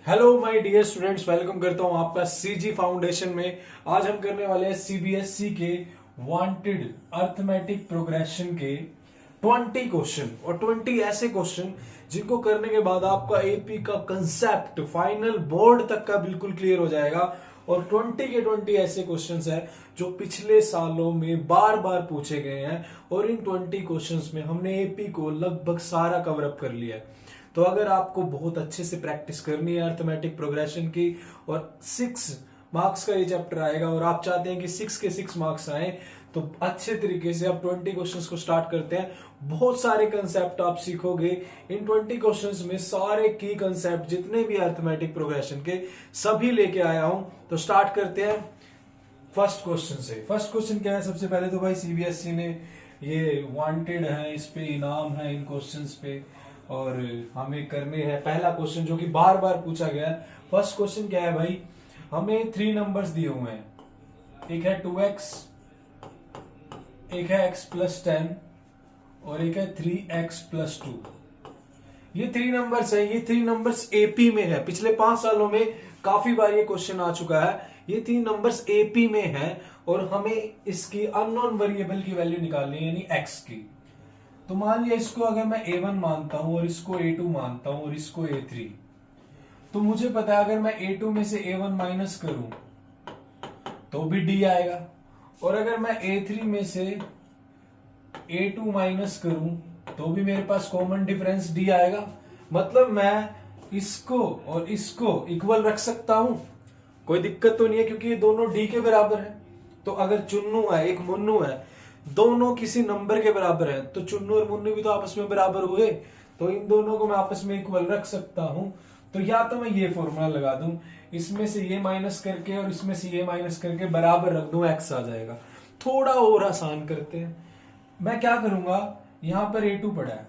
Hello my dear students, welcome करता हूं आपका सीजी फाउंडेशन में। आज हम करने वाले हैं सीबीएसई के वांटेड अर्थमेटिक प्रोग्रेशन के 20 क्वेश्चन और 20 ऐसे क्वेश्चन जिनको करने के बाद आपका एपी का कंसेप्ट फाइनल बोर्ड तक का बिल्कुल क्लियर हो जाएगा। और 20 के 20 ऐसे क्वेश्चंस हैं जो पिछले सालों में बार बार पूछे गए हैं और इन 20 क्वेश्चंस में हमने एपी को लगभग सारा कवर अप कर लिया है। तो अगर आपको बहुत अच्छे से प्रैक्टिस करनी है अर्थमेटिक प्रोग्रेशन की और 6 मार्क्स का ये चैप्टर आएगा और आप चाहते हैं कि 6 के 6 मार्क्स आए, तो अच्छे तरीके से आप 20 क्वेश्चंस को स्टार्ट करते हैं। बहुत सारे कंसेप्ट आप सीखोगे इन 20 क्वेश्चंस में। सारे की कंसेप्ट जितने भी अर्थमेटिक प्रोग्रेशन के सभी लेके आया हूं। तो स्टार्ट करते हैं फर्स्ट क्वेश्चन से। फर्स्ट क्वेश्चन क्या है? सबसे पहले तो भाई सीबीएसई ने ये वांटेड है, इस पे इनाम है इन क्वेश्चंस पे और हमें करने हैं। पहला क्वेश्चन जो कि बार बार पूछा गया है, फर्स्ट क्वेश्चन क्या है भाई? हमें 3 नंबर्स दिए हुए हैं, एक है 2x, एक है x प्लस 10 और एक है 3x प्लस 2। ये 3 नंबर्स है। ये 3 नंबर्स एपी में है। पिछले 5 सालों में काफी बार ये क्वेश्चन आ चुका है। ये 3 नंबर्स एपी में है और हमें इसकी अननोन वेरिएबल की वैल्यू निकालनी है, यानी x की। तो मान लिया इसको अगर मैं a1 मानता हूं और इसको a2 मानता हूं और इसको a3, तो मुझे पता है अगर मैं a2 में से a1 माइनस करूं तो भी d आएगा और अगर मैं a3 में से a2 माइनस करूं तो भी मेरे पास कॉमन डिफरेंस d आएगा। मतलब मैं इसको और इसको इक्वल रख सकता हूं, कोई दिक्कत तो नहीं है क्योंकि ये दोनों d के बराबर है। तो अगर चुन्नू है, एक मुन्नू है, दोनों किसी नंबर के बराबर है, तो चुन्नू और मुन्नू भी तो आपस में बराबर हुए, तो इन दोनों को मैं आपस में इक्वल रख सकता हूं। तो या तो मैं ये फॉर्मूला लगा दूं, इसमें से ये माइनस करके और इसमें से ये माइनस करके बराबर रख दूं, x आ जाएगा। थोड़ा और आसान करते हैं। मैं क्या करूंगा, यहां पर a2 पड़ा है,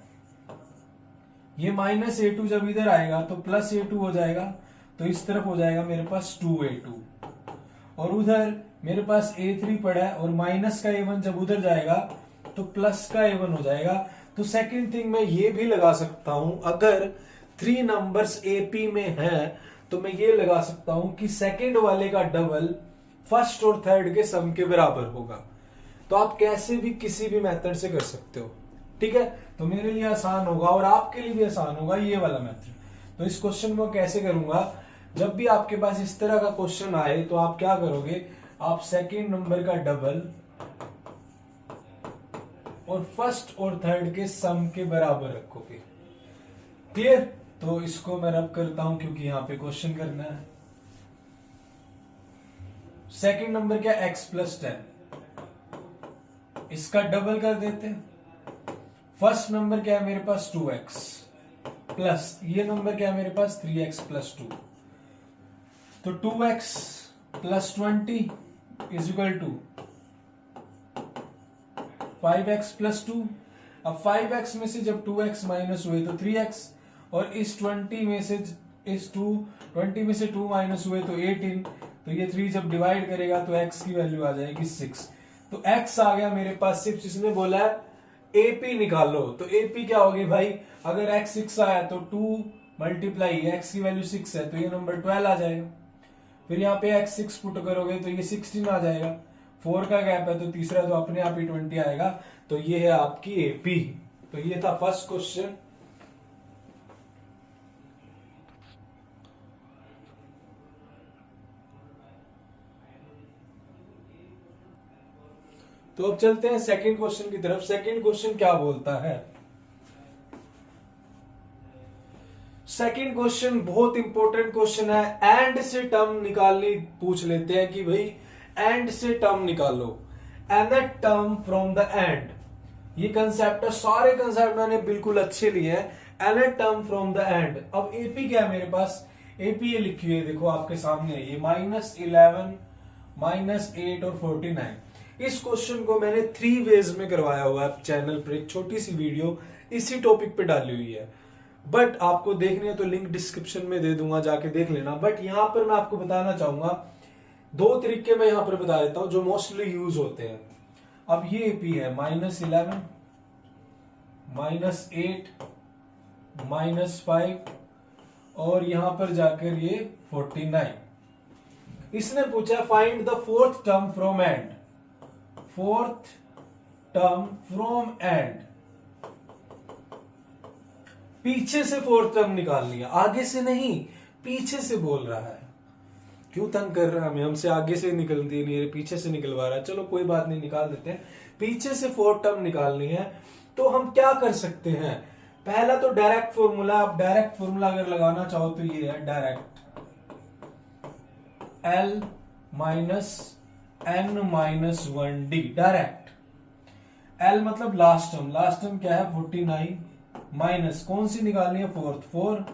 ये माइनस a2 जब इधर आएगा तो प्लस a2 हो जाएगा, तो इस तरफ हो जाएगा मेरे पास 2a2 और उधर मेरे पास a3 पड़ा है और माइनस का a1 जब उधर जाएगा तो प्लस का a1 हो जाएगा। तो सेकंड थिंग मैं ये भी लगा सकता हूं, अगर 3 नंबर्स एपी में है तो मैं ये लगा सकता हूं कि सेकंड वाले का डबल फर्स्ट और थर्ड के सम के बराबर होगा। तो आप कैसे भी किसी भी मेथड से कर सकते हो, ठीक है। तो मेरे लिए आसान होगा और आपके लिए भी आसान होगा ये वाला मेथड। तो इस क्वेश्चन को कैसे करूंगा, जब भी आपके पास इस तरह का क्वेश्चन आए तो आप क्या करोगे, आप सेकंड नंबर का डबल और फर्स्ट और थर्ड के सम के बराबर रखोगे। क्लियर? तो इसको मैं रब करता हूं क्योंकि यहां पे क्वेश्चन करना है। सेकंड नंबर क्या, x प्लस 10, इसका डबल कर देते हैं। फर्स्ट नंबर क्या है मेरे पास 2x प्लस ये नंबर क्या है मेरे पास 3x प्लस 2। तो 2x plus 20 is equal to 5x plus 2। अब 5x में से जब 2x माइनस हुए तो 3x और इस 20 में से 2 माइनस हुए तो 18। तो ये 3 जब डिवाइड करेगा तो x की वैल्यू आ जाएगी 6। तो x आ गया मेरे पास 6। इसने बोला है AP निकालो, तो AP क्या होगी भाई, अगर x 6 आया तो 2 मल्टीप्लाई x की वैल्यू 6 है तो ये नंबर 12 आ जाएगा। फिर यहाँ पे x 6 पुट करोगे तो ये 16 आ जाएगा। 4 का गैप है तो तीसरा तो अपने आप ही 20 आएगा। तो ये है आपकी एपी। तो ये था फर्स्ट क्वेश्चन। तो अब चलते हैं सेकंड क्वेश्चन की तरफ। सेकंड क्वेश्चन क्या बोलता है? सेकंड क्वेश्चन बहुत इंपॉर्टेंट क्वेश्चन है। एंड से टर्म निकालनी पूछ लेते हैं कि भाई एंड से टर्म निकालो, and the term from the end. ये कंसेप्ट है, सारे कंसेप्ट मैंने बिल्कुल अच्छे लिए हैं। And term from the end. अब एपी क्या है मेरे पास, एपी ये लिखी हुई है देखो आपके सामने, ये -11 -8 और 49। इस क्वेश्चन को मैंने 3 वेज में करवाया हुआ है चैनल पर, एक छोटी सी वीडियो इसी टॉपिक पे डाली हुई है। बट आपको देखनी है तो लिंक डिस्क्रिप्शन में दे दूंगा, जाके देख लेना। बट यहां पर मैं आपको बताना चाहूंगा 2 तरीके मैं यहां पर बता देता हूं जो मोस्टली यूज होते हैं। अब ये एपी है -11 -8 -5 और यहां पर जाकर ये 49। इसने पूछा find the fourth term from and, fourth term from and, पीछे से फोर्थ टर्म निकालनी है, आगे से नहीं, पीछे से बोल रहा है। क्यों तंग कर रहा है हमें, हमसे आगे से निकलती नहीं है, पीछे से निकलवा रहा है। चलो कोई बात नहीं, निकाल देते हैं। पीछे से फोर्थ टर्म निकालनी है तो हम क्या कर सकते हैं, पहला तो डायरेक्ट फॉर्मूला। आप डायरेक्ट फॉर्मूला अगर लगाना चाहो तो ये है direct L minus N minus 1D, direct. L मतलब लास्ट टर्म, लास्ट टर्म क्या है 49 माइनस कौन सी निकालनी है फोर्थ, 4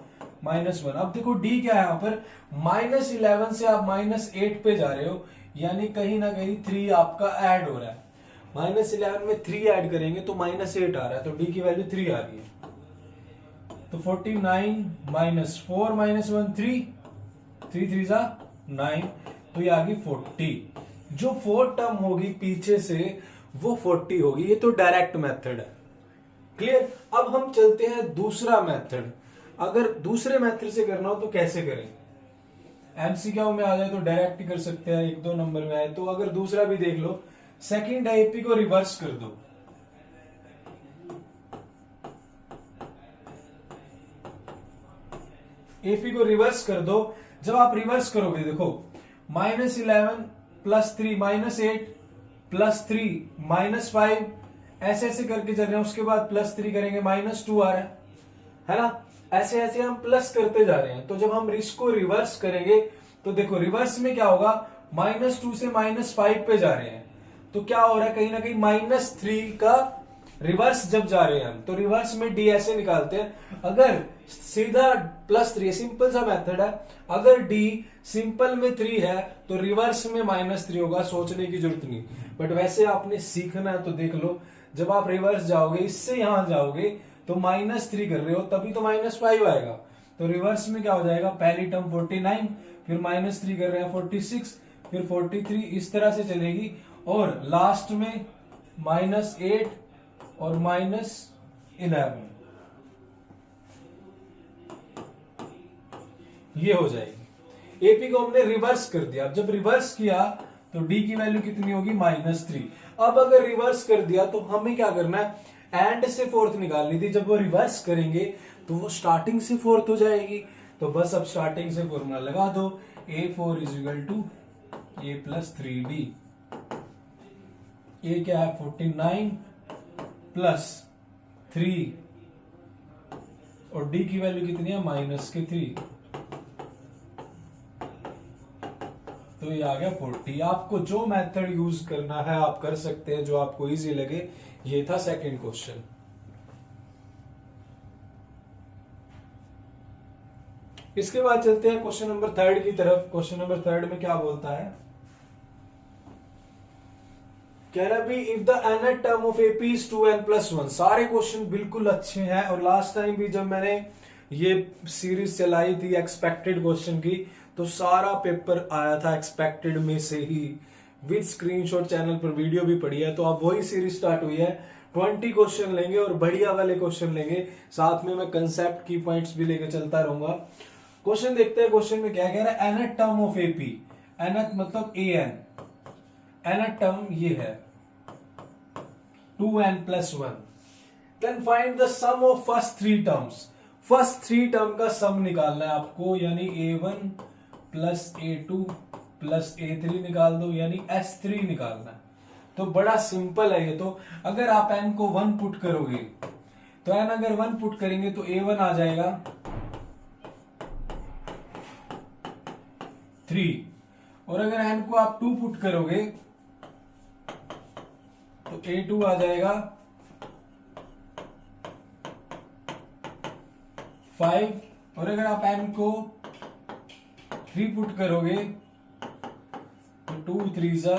माइनस 1। अब देखो D क्या है यहाँ पर, -11 से आप -8 पे जा रहे हो, यानी कहीं ना कहीं 3 आपका ऐड हो रहा है। -11 में 3 ऐड करेंगे तो -8 आ रहा है, तो D की वैल्यू 3 आ रही है। तो 49 माइनस 4 माइनस 1 3, 3 3 जा 9, तो ये आ गई 40। जो फोर्थ टर्म होगी पीछे से वो 40 होगी। ये तो डायरेक्ट मेथड है, क्लियर। अब हम चलते हैं दूसरा मेथड। अगर दूसरे मेथड से करना हो तो कैसे करें, एमसीक्यू में आ जाए तो डायरेक्ट ही कर सकते हैं, 1-2 नंबर में आए तो। अगर दूसरा भी देख लो, सेकंड एपी को रिवर्स कर दो, एपी को रिवर्स कर दो। जब आप रिवर्स करोगे देखो, -11 प्लस 3 -8 प्लस 3 -5, ऐसे ऐसे करके चल रहे हैं। उसके बाद +3 करेंगे -2 आ रहा है ना, ऐसे ऐसे हम प्लस करते जा रहे हैं। तो जब हम इसको रिवर्स करेंगे तो देखो रिवर्स में क्या होगा, -2 से -5 पे जा रहे हैं, तो क्या हो रहा है कहीं ना कहीं -3 का रिवर्स जब जा रहे हैं हम, तो रिवर्स में डी ऐसे निकालते हैं। अगर सीधा +3, सिंपल सा मेथड है, अगर डी सिंपल में 3 है तो रिवर्स में -3 होगा, सोचने की जरूरत नहीं। बट वैसे आपने सीखना है तो देख लो, जब आप रिवर्स जाओगे, इससे यहां जाओगे तो -3 कर रहे हो, तभी तो -5 आएगा। तो रिवर्स में क्या हो जाएगा, पहली टर्म 49, फिर -3 कर रहे हैं 46, फिर 43, इस तरह से चलेगी। और लास्ट में -8 और -11 ये हो जाएगी। एपी को हमने रिवर्स कर दिया। अब जब रिवर्स किया तो डी की वैल्यू कितनी होगी, -3। अब अगर रिवर्स कर दिया तो हमें क्या करना है, एंड से फोर्थ निकालनी थी। जब वो रिवर्स करेंगे तो वो स्टार्टिंग से फोर्थ हो जाएगी। तो बस अब स्टार्टिंग से फॉर्मूला लगा दो, A4 = A + 3D। ए क्या है 49 प्लस 3 और डी की वैल्यू कितनी है, -3, तो ये आ गया 40। आपको जो मेथड यूज करना है आप कर सकते हैं, जो आपको इजी लगे। ये था सेकंड क्वेश्चन। इसके बाद चलते हैं क्वेश्चन नंबर 3 की तरफ। क्वेश्चन नंबर 3 में क्या बोलता है, कह रहा भी if the nth term of AP is 2n + 1। सारे क्वेश्चन बिल्कुल अच्छे हैं, और लास्ट टाइम भी जब मैंने ये सीरीज चलाई थी एक्सपेक्टेड क्वेश्चन की, तो सारा पेपर आया था एक्सपेक्टेड में से ही, विद स्क्रीनशॉट। चैनल पर वीडियो भी पड़ी है। तो अब वही सीरीज स्टार्ट हुई है, 20 क्वेश्चन लेंगे और बढ़िया वाले क्वेश्चन लेंगे, साथ में मैं कंसेप्ट की पॉइंट्स भी लेके चलता रहूंगा। क्वेश्चन देखते हैं, क्वेश्चन में क्या कह रहा है, nth term of AP, nth मतलब an, nth टर्म ये है 2n + 1। Then find the sum of first 3 terms. First 3 term का सम निकालना है आपको, यानी A1 + A2 + A3 निकाल दो, यानी S3 निकालना है। तो बड़ा सिंपल है ये तो। अगर आप n को 1 पुट करोगे, तो n अगर 1 पुट करेंगे तो A1 आ जाएगा 3, और अगर n को आप 2 पुट करोगे तो A2 आ जाएगा 5, और अगर आप n को 3 पुट करोगे तो 2 3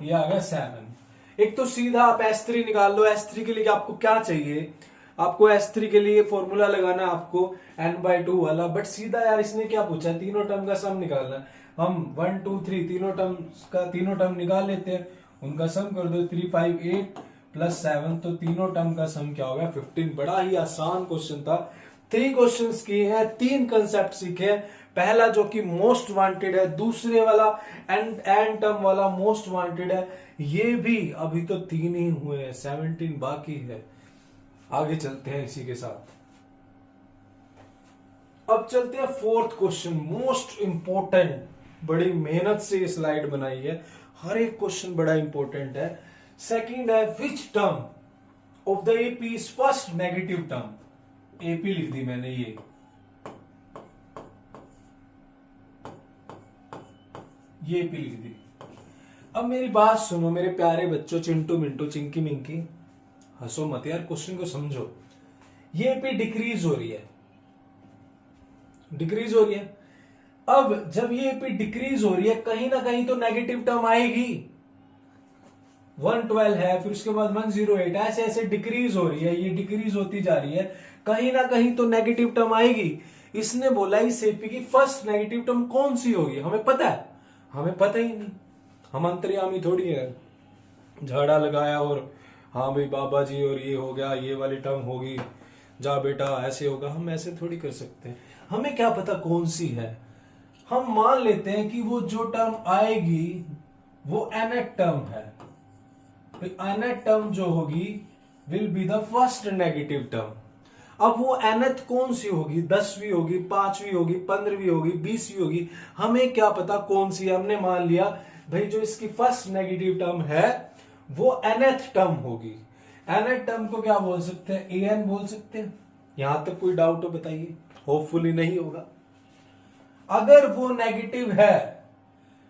ये आ गया 7। एक तो सीधा आप S3 निकाल लो। S3 के लिए आपको क्या चाहिए, आपको S3 के लिए फॉर्मूला लगाना है आपको n/2 वाला। बट सीधा यार इसने क्या पूछा, तीनों टर्म का सम निकालना है। हम 1 2 3 तीनों टर्म निकाल लेते हैं, उनका सम कर दो, 3 5 8 + 7, तो तीनों टर्म का सम क्या हो गया 15। बड़ा ही आसान क्वेश्चन था, 3 क्वेश्चंस किए हैं, 3 कंसेप्ट सीखे हैं। पहला जो कि मोस्ट वांटेड है, दूसरे वाला एंड टर्म वाला मोस्ट वांटेड है। ये भी अभी तो 3 ही हुए हैं, 17 बाकी है। आगे चलते हैं इसी के साथ। अब चलते हैं 4th क्वेश्चन, मोस्ट इंपॉर्टेंट। बड़ी मेहनत से ये स्लाइड बनाई है, हर एक क्वेश्चन बड़ा इंपॉर्टेंट है। सेकंड है, which term of the AP is first negative term. AP लिख दी मैंने, ये एपी लिख दी। अब मेरी बात सुनो मेरे प्यारे बच्चों, चिंटू मिंटू चिंकी मिंकी, हंसो मत यार, क्वेश्चन को समझो। ये एपी डिक्रीज हो रही है, डिक्रीज हो रही है। अब जब ये एपी डिक्रीज हो रही है, कहीं ना कहीं तो नेगेटिव टर्म आएगी। 112 है, फिर उसके बाद 108, ऐसे ऐसे डिक्रीज हो रही है, ये डिक्रीज होती जा रही है, कहीं ना कहीं तो नेगेटिव टर्म आएगी। इसने बोला इस एपी की फर्स्ट नेगेटिव टर्म कौन सी होगी। हमें पता है? हमें पता ही नहीं, हम अंतर्यामी थोड़ी है। झाड़ा लगाया और हाँ भाई बाबा जी और ये हो गया, ये वाली टर्म होगी, जा बेटा ऐसे होगा, हम ऐसे थोड़ी कर सकते हैं। हमें क्या पता कौन सी है। हम मान लेते हैं कि वो जो टर्म आएगी वो nth टर्म है। nth टर्म जो होगी will be the first negative term. अब वो nth कौन सी होगी, 10वीं होगी, 5वीं होगी, 15वीं होगी, 20वीं होगी, हमें क्या पता कौन सी है। हमने मान लिया भाई जो इसकी फर्स्ट नेगेटिव टर्म है वो nth टर्म होगी। nth टर्म को क्या बोल सकते हैं, an बोल सकते हैं। यहां तक कोई डाउट हो बताइए? होपफुली नहीं होगा। अगर वो नेगेटिव है,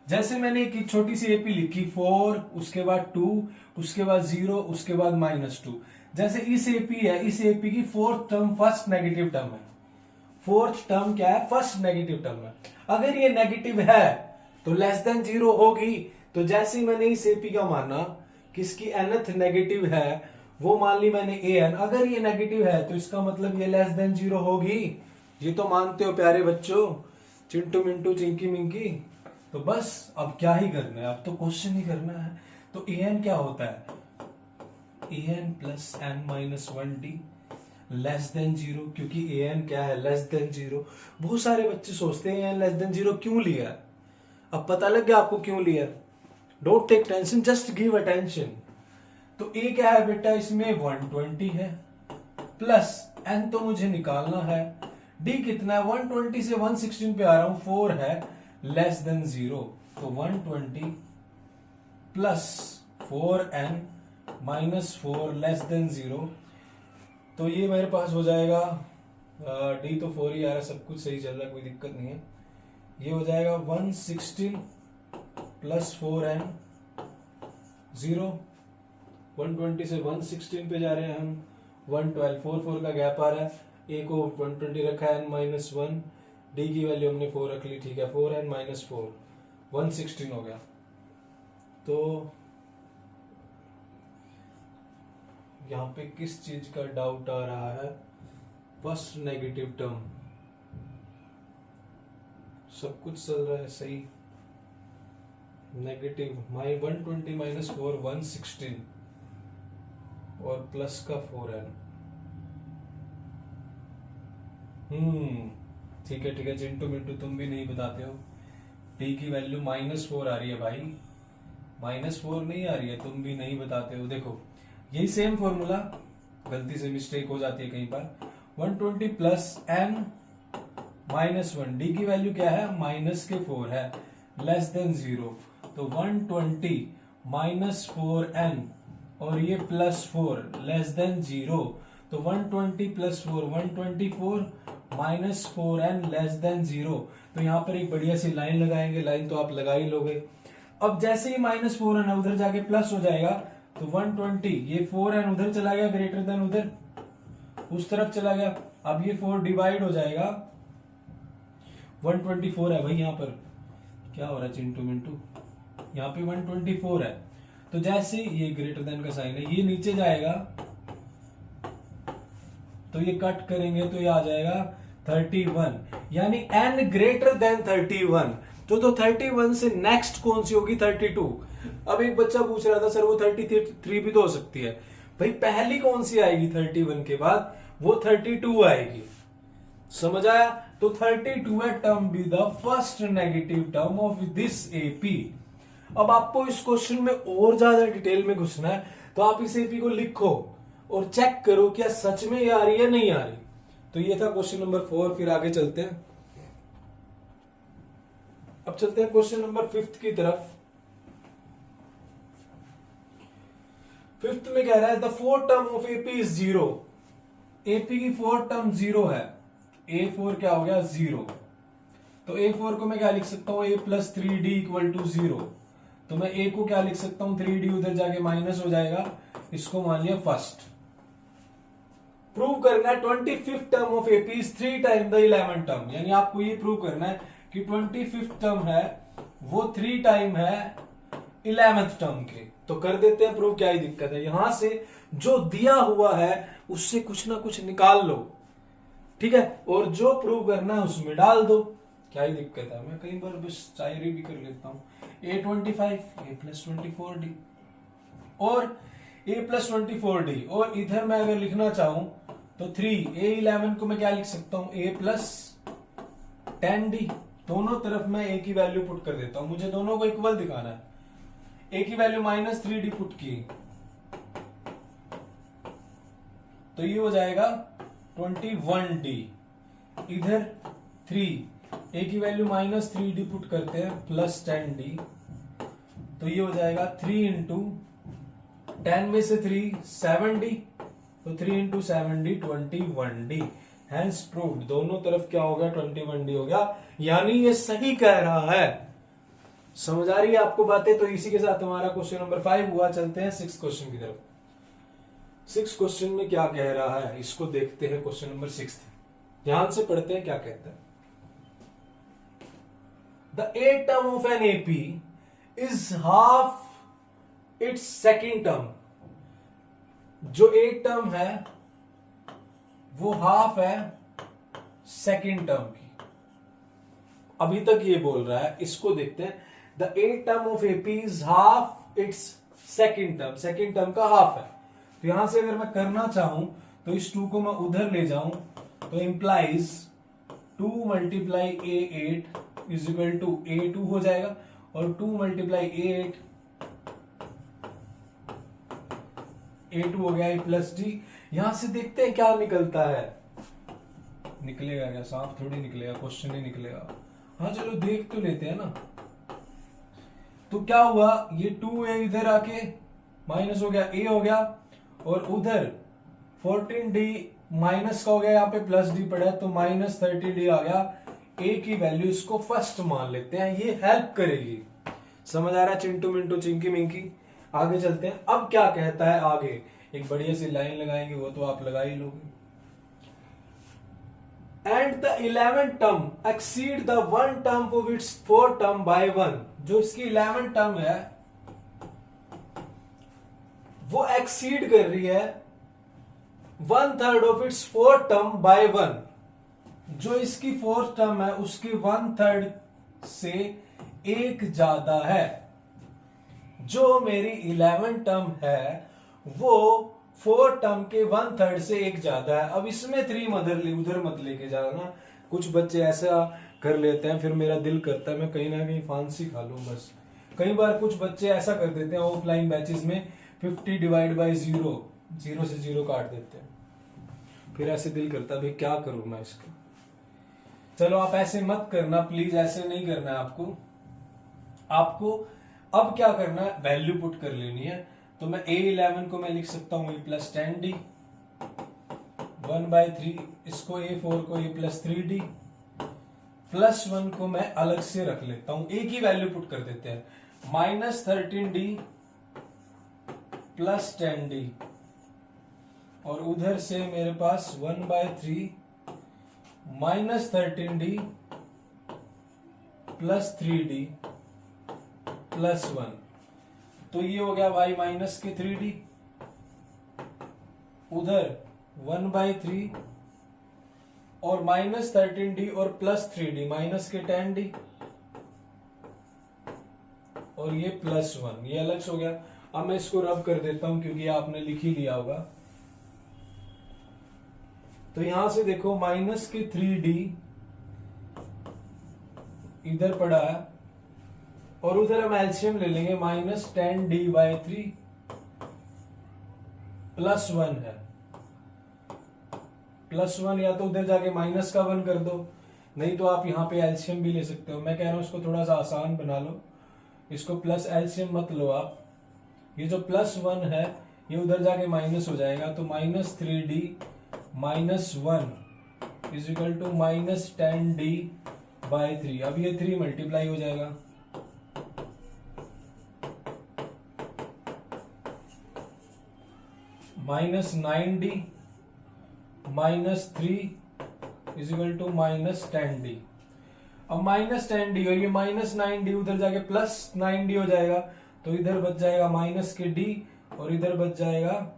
जैसे मैंने एक छोटी सी एपी लिखी 4, उसके बाद 2, उसके बाद 0, उसके बाद -2। जैसे इस एपी है, इस एपी की 4th term first negative term है। 4th टर्म क्या है, फर्स्ट नेगेटिव टर्म है। अगर ये नेगेटिव है तो लेस देन 0 होगी। तो जैसे ही मैंने इस एपी का माना किसकी nth नेगेटिव है, वो मान ली मैंने an। अगर ये नेगेटिव है तो इसका मतलब ये लेस देन 0 होगी। ये तो मानते हो प्यारे बच्चों, चिंटू मिंटू चिंकी मिंकी। तो बस अब क्या ही करना है, अब तो क्वेश्चन ही करना है। तो an क्या होता है, an plus n minus 1d less than 0, क्योंकि an क्या है, लेस देन 0। बहुत सारे बच्चे सोचते हैं लेस देन 0 क्यों लिया। अब पता लग गया आपको क्यों लिया। Don't take tension, just give attention. तो a क्या है बेटा, इसमें 120 है, प्लस n तो मुझे निकालना है, d कितना है, 120 से 116 पे आ रहा हूं, 4 है, लेस देन 0। तो 120 plus 4n minus 4 less than 0। तो ये मेरे पास हो जाएगा, d तो 4 ही आ रहा है, सब कुछ सही चल रहा है, कोई दिक्कत नहीं है। ये हो जाएगा 116 प्लस 4n 0। 120 से 116 पे जा रहे हैं हम, 112, 4 का गैप आ रहा है, a को 120 रखा है, n माइनस 1, d की वैल्यू हमने 4 रख ली, ठीक है, 4n माइनस 4, 116 हो गया। तो यहां पे किस चीज का डाउट आ रहा है, फर्स्ट नेगेटिव टर्म, सब कुछ चल रहा है सही। नेगेटिव 120 माइनस 4 116 और प्लस का 4n। ठीक है चिंटू मिंटू, तुम भी नहीं बताते हो। t की वैल्यू -4 आ रही है भाई, -4 नहीं आ रही है, तुम भी नहीं बताते हो। देखो यही सेम फॉर्मूला, गलती से मिस्टेक हो जाती है कहीं पर। 120 प्लस n माइनस 1, डी की वैल्यू क्या है, -4 है, लेस देन 0। तो 120 माइनस 4n और ये +4 लेस देन 0। तो 120 plus 4 124 minus 4n less than 0। तो यहां पर एक बढ़िया सी लाइन लगाएंगे, लाइन तो आप लगा ही लोगे। अब जैसे ही -4n है उधर जाके प्लस हो जाएगा, तो 120, ये 4n उधर चला गया, ग्रेटर देन उधर उस तरफ चला गया। अब ये 4 डिवाइड हो जाएगा, 124 है भाई, यहां पर क्या हो रहा है चिंटू मिंटू, यहाँ पे 124 है। तो जैसे ये ग्रेटर देन का साइन है, ये नीचे जाएगा, तो ये कट करेंगे तो ये आ जाएगा 31, यानी n ग्रेटर देन 31। तो 31 से नेक्स्ट कौन सी होगी, 32। अब एक बच्चा पूछ रहा था सर वो 33 भी तो हो सकती है। भाई पहली कौन सी आएगी 31 के बाद, वो 32 आएगी। समझ आया? तो 32 term be the first negative term of this AP. अब आपको इस क्वेश्चन में और ज्यादा डिटेल में घुसना है, तो आप इस एपी को लिखो और चेक करो क्या सच में ये आ रही है नहीं आ रही। तो ये था क्वेश्चन नंबर 4। फिर आगे चलते हैं। अब चलते हैं क्वेश्चन नंबर 5 की तरफ। 5th में कह रहा है the fourth term of AP is 0। AP की फोर्थ टर्म 0 है। A4 क्या हो गया 0। तो A4 को मैं क्या लिख सकता हूं, a plus 3d equal to 0। तो मैं a को क्या लिख सकता हूं, 3d उधर जाके माइनस हो जाएगा, इसको मान लिया फर्स्ट। प्रूव करना है 25th term of AP is 3 time the 11th term. यानी आपको ये प्रूव करना है कि 25th टर्म है वो 3 टाइम है 11th टर्म के। तो कर देते हैं प्रूव, क्या ही दिक्कत है। यहां से जो दिया हुआ है उससे कुछ ना कुछ निकाल लो, ठीक है, और जो प्रूव करना है उसमें डाल दो, क्या ही दिक्कत है। मैं कई बार बस शायरी भी कर लेता हूं। A25 a प्लस 24d और a प्लस 24d, और इधर मैं अगर लिखना चाहूं तो 3a11 को मैं क्या लिख सकता हूं, a प्लस 10d। दोनों तरफ मैं a की वैल्यू पुट कर देता हूं, मुझे दोनों को इक्वल दिखाना है। a की वैल्यू माइनस 3d पुट की तो ये हो जाएगा 21d। इधर 3 a की वैल्यू माइनस 3d पुट करते हैं प्लस 10d, तो ये हो जाएगा 3 इंटू 10 में से 3 7d, तो 3 into 7d 21d। Hence proved. दोनों तरफ क्या हो गया 21d हो गया, यानी ये सही कह रहा है। समझ आ रही है आपको बातें? तो इसी के साथ हमारा क्वेश्चन नंबर 5 हुआ। चलते हैं 6 क्वेश्चन की तरफ। 6 क्वेश्चन में क्या कह रहा है इसको देखते हैं। क्वेश्चन नंबर 6 ध्यान से पढ़ते हैं क्या कहता है। The 8th term of an AP is half it's second term. जो 8th टर्म है वो हाफ है सेकेंड टर्म की। अभी तक ये बोल रहा है, इसको देखते हैं। The 8th term of AP is half it's second term. Second term का हाफ है। तो यहां से अगर मैं करना चाहूं तो इस 2 को मैं उधर ले जाऊं तो implies 2 multiply A8 is equal to A2 हो जाएगा, और 2 मल्टीप्लाई A2 हो गया A प्लस डी। यहां से देखते हैं क्या निकलता है। निकलेगा क्या? साफ थोड़ी निकलेगा, क्वेश्चन ही निकलेगा। हाँ चलो देख तो लेते हैं ना। तो क्या हुआ, ये 2a इधर आके माइनस हो गया, a हो गया, और उधर 14d माइनस का हो गया, यहाँ पे प्लस डी पड़ा है तो माइनस 30d आ गया। a की वैल्यू इसको फर्स्ट मान लेते हैं, ये हेल्प करेगी। समझ आ रहा है चिंटू मिंटू चिंकी मिंकी? आगे चलते हैं। अब क्या कहता है आगे, एक बढ़िया सी लाइन लगाएंगे, वो तो आप लगा ही लोगे। And the 11th term exceed the 1 term of its 4th term by 1। जो इसकी 11th टर्म है वो एक्सीड कर रही है 1/3 of its 4th term by 1। जो इसकी 4th टर्म है उसकी 1/3 से एक ज्यादा है। जो मेरी 11th टर्म है वो 4th टर्म के 1/3 से एक ज्यादा है। अब इसमें 3 उधर मत लेके जाना। कुछ बच्चे ऐसा कर लेते हैं, फिर मेरा दिल करता है मैं कहीं ना कहीं फांसी खा लूं बस। कई बार कुछ बच्चे ऐसा कर देते हैं ऑफलाइन बैचेस में, 50 डिवाइड बाई 0, 0 से 0 काट देते हैं। फिर ऐसे दिल करता है भाई क्या करूं मैं इसका। चलो आप ऐसे मत करना प्लीज, ऐसे नहीं करना है आपको अब क्या करना है, वैल्यू पुट कर लेनी है। तो मैं A11 को मैं लिख सकता हूं A प्लस 10d 1/3, इसको A4 को A प्लस 3d, प्लस 1 को मैं अलग से रख लेता हूं। A की वैल्यू पुट कर देते हैं, माइनस 13d प्लस 10d, और उधर से मेरे पास 1/3 minus 13d plus 3d plus 1। तो ये हो गया y माइनस के 3d, उधर 1/3 और माइनस 13d और प्लस 3d माइनस के 10d, और ये प्लस 1, ये अलग हो गया। अब मैं इसको रब कर देता हूं क्योंकि आपने लिख ही लिया होगा। तो यहां से देखो माइनस के 3D इधर पड़ा है और उधर हम एलसीएम ले लेंगे, -10D/3 +1 है, +1 या तो उधर जाके माइनस का 1 कर दो, नहीं तो आप यहाँ पे एलसीएम भी ले सकते हो। मैं कह रहा हूं इसको थोड़ा सा आसान बना लो, इसको प्लस एलसीएम मत लो आप। ये जो +1 है ये उधर जाके माइनस हो जाएगा, तो -3D - 1 = -10D/3। अब ये 3 मल्टीप्लाई हो जाएगा, -9D - 3 = -10D। अब -10D और ये -9D उधर जाके +9D हो जाएगा, तो इधर बच जाएगा माइनस के D और इधर बच जाएगा,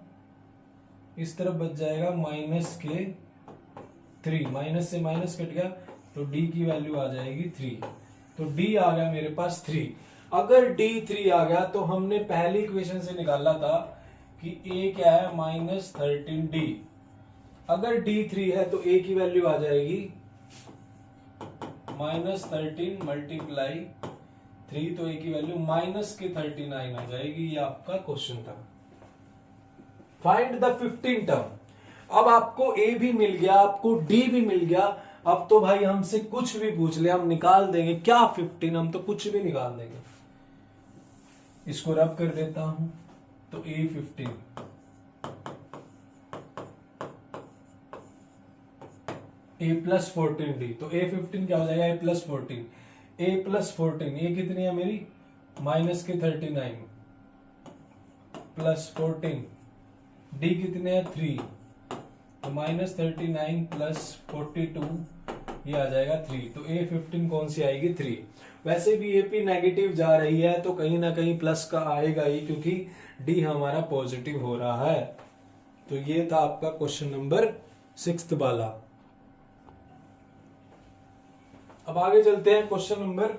इस तरफ बच जाएगा -3। माइनस से माइनस कट गया तो D की वैल्यू आ जाएगी 3। तो D आ गया मेरे पास 3। अगर D 3 आ गया तो हमने पहली इक्वेशन से निकाला था कि A क्या है, -13D। अगर D 3 है तो A की वैल्यू आ जाएगी -13 × 3, तो A की वैल्यू -39 आ जाएगी। ये आपका क्वेश्चन था। Find the 15 term. अब आपको A भी मिल गया, आपको D भी मिल गया, अब तो भाई हमसे कुछ भी पूछ ले हम निकाल देंगे। क्या 15, हम तो कुछ भी निकाल देंगे। इसको रब कर देता हूं, तो A15 A + 14D, तो A15 क्या हो जाएगा, A + 14। A + 14, A कितनी है मेरी, -39 + 14, D कितने हैं 3, तो -39 + 42 ये आ जाएगा 3। तो A15 कौन सी आएगी, 3। वैसे भी AP नेगेटिव जा रही है तो कहीं ना कहीं प्लस का आएगा ही, क्योंकि D हमारा पॉजिटिव हो रहा है। तो ये था आपका क्वेश्चन नंबर 6 वाला। अब आगे चलते हैं क्वेश्चन नंबर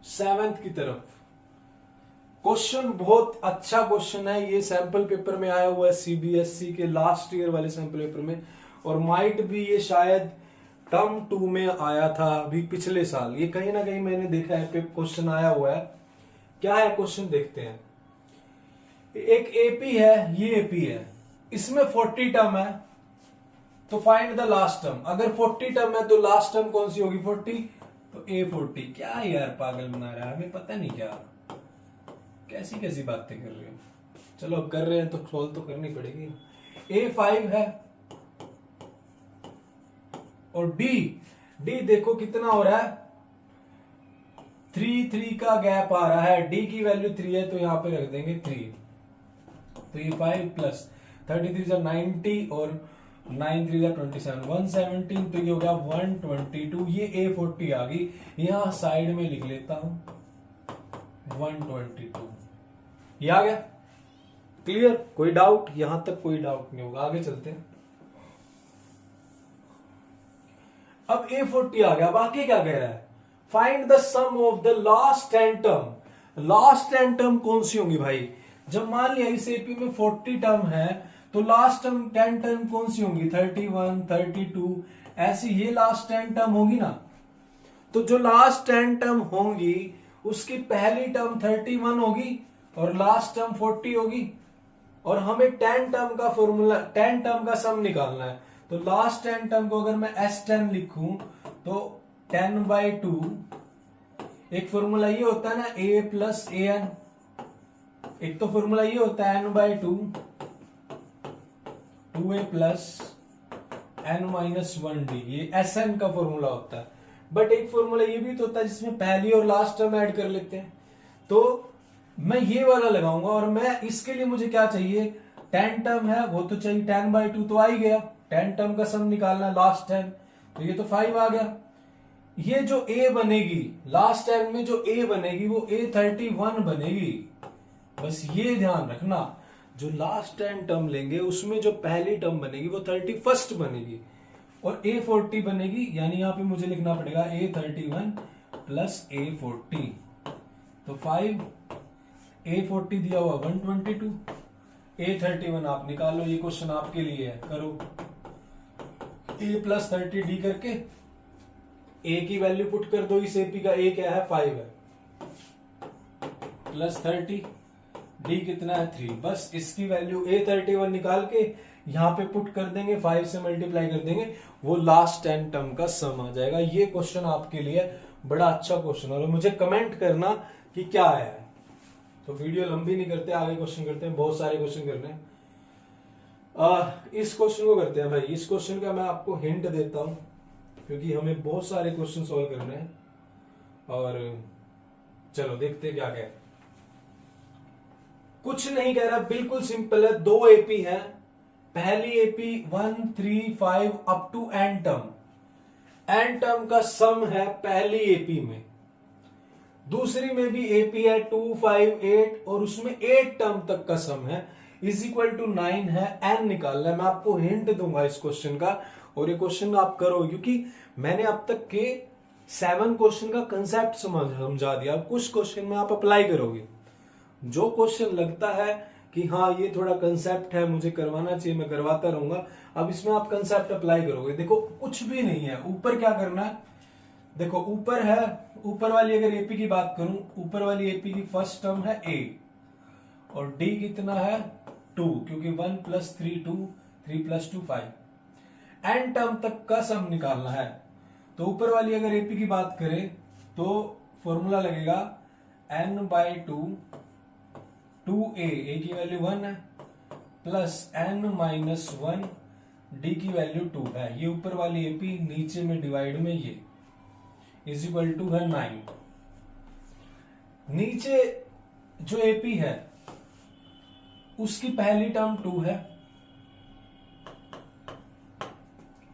7 की तरफ। क्वेश्चन बहुत अच्छा क्वेश्चन है, ये सैंपल पेपर में आया हुआ है, CBSE के लास्ट ईयर वाले सैंपल पेपर में, और माइट भी ये शायद टर्म 2 में आया था अभी पिछले साल। ये कहीं ना कहीं मैंने देखा है क्वेश्चन आया हुआ है। क्या है क्वेश्चन, देखते हैं। एक AP है, ये AP है, इसमें 40 टर्म है, तो फाइंड द लास्ट टर्म। अगर 40 टर्म है तो लास्ट टर्म कौन सी होगी, 40, तो A40। क्या यार पागल बना रहा है, हमें पता नहीं क्या, कैसी कैसी बातें कर रहे हो। चलो अब कर रहे हैं तो सॉल्व तो करनी पड़ेगी। A5 है और D देखो कितना हो रहा है, 3 का गैप आ रहा है। D की वैल्यू 3 है तो यहां पे रख देंगे 3, तो ये 5 + 33 = 90 और 9 3 = 27, 117, तो ये हो गया 122। ये A40 आ गई, यहां साइड में लिख लेता हूं 122। ये आ गया, क्लियर, कोई डाउट, यहां तक कोई डाउट नहीं होगा। आगे चलते हैं। अब A40 आ गया, बाकी क्या कह रहा है, find the sum of the last 10 term. Last 10 term कौन सी होंगी भाई, जब मान लिया इस AP में 40 टर्म है तो लास्ट टर्म 10 टर्म कौन सी होंगी, 31 32 ऐसी, ये लास्ट 10 टर्म होगी ना। तो जो लास्ट 10 टर्म होंगी उसकी पहली टर्म 31 होगी और लास्ट टर्म 40 होगी, और हमें 10 टर्म का फॉर्मूला, 10 टर्म का सम निकालना है। तो लास्ट 10 टर्म को अगर मैं S10 लिखूं तो 10/2, एक फॉर्मूला ये होता है ना A + AN, एक तो फॉर्मूला ये होता है n/2 2A + n - 1D, ये SN का फॉर्मूला होता है। बट एक फॉर्मूला ये भी तो होता है जिसमें पहली और लास्ट टर्म ऐड कर लेते हैं, तो मैं ये वाला लगाऊंगा। और मैं इसके लिए मुझे क्या चाहिए, 10 टर्म है वो तो चाहिए, 10/2 तो आ ही गया, 10 टर्म का सम निकालना लास्ट 10, तो ये तो 5 आ गया। ये जो A बनेगी लास्ट 10 में, जो A बनेगी वो A31 बनेगी। बस ये ध्यान रखना, जो लास्ट 10 टर्म लेंगे उसमें जो पहली टर्म बनेगी वो 31st बनेगी और A40 बनेगी, यानी यहां पे मुझे लिखना पड़ेगा A31 + A40। तो 5 A40 दिया हुआ 122 A31 आप निकाल लो, ये क्वेश्चन आपके लिए है, करो। A प्लस 30D करके A की वैल्यू पुट कर दो, इस AP का A क्या है 5 है, प्लस 30, D कितना है 3, बस इसकी वैल्यू A31 निकाल के यहां पे पुट कर देंगे, 5 से मल्टीप्लाई कर देंगे, वो लास्ट 10 टर्म का सम आ जाएगा। ये क्वेश्चन आपके लिए बड़ा अच्छा क्वेश्चन है, और मुझे कमेंट करना कि क्या आया है। तो वीडियो लंबी नहीं करते, आगे क्वेश्चन करते हैं, बहुत सारे क्वेश्चन करने हैं। इस क्वेश्चन को करते हैं भाई। इस क्वेश्चन का मैं आपको हिंट देता हूं, क्योंकि हमें बहुत सारे क्वेश्चन सॉल्व करने हैं, और चलो देखते हैं क्या क्या है। कुछ नहीं कह रहा, बिल्कुल सिंपल है। 2 AP है, पहली AP 1, 3, 5 up to n term, n term का सम है पहली AP में, दूसरी में भी AP है 2, 5, 8 और उसमें 8 टर्म तक का सम है, इज इक्वल टू 9 है। n निकालना है, मैं आपको हिंट दूंगा इस क्वेश्चन का, और ये क्वेश्चन आप करो, क्योंकि मैंने अब तक के 7 क्वेश्चन का कंसेप्ट समझा दिया। अब कुछ क्वेश्चन में आप अप्लाई करोगे, जो क्वेश्चन लगता है कि हाँ ये थोड़ा कंसेप्ट है, मुझे करवाना चाहिए, मैं करवाता रहूंगा, अब इसमें आप कंसेप्ट अप्लाई करोगे। देखो कुछ भी नहीं है, ऊपर क्या करना है, देखो ऊपर है, ऊपर वाली अगर AP की बात करूं, ऊपर वाली AP की फर्स्ट टर्म है A, और D कितना है 2, क्योंकि 1 प्लस 3 2, 3 प्लस 2 5, n टर्म तक का सम निकालना है। तो ऊपर वाली अगर AP की बात करें तो फॉर्मूला लगेगा n/2 2a, A की वैल्यू 1 है, प्लस n-1 D की वैल्यू 2 है, ये ऊपर वाली AP, नीचे में डिवाइड में ये, इज इक्वल टू है 9। नीचे जो AP है उसकी पहली टर्म 2 है,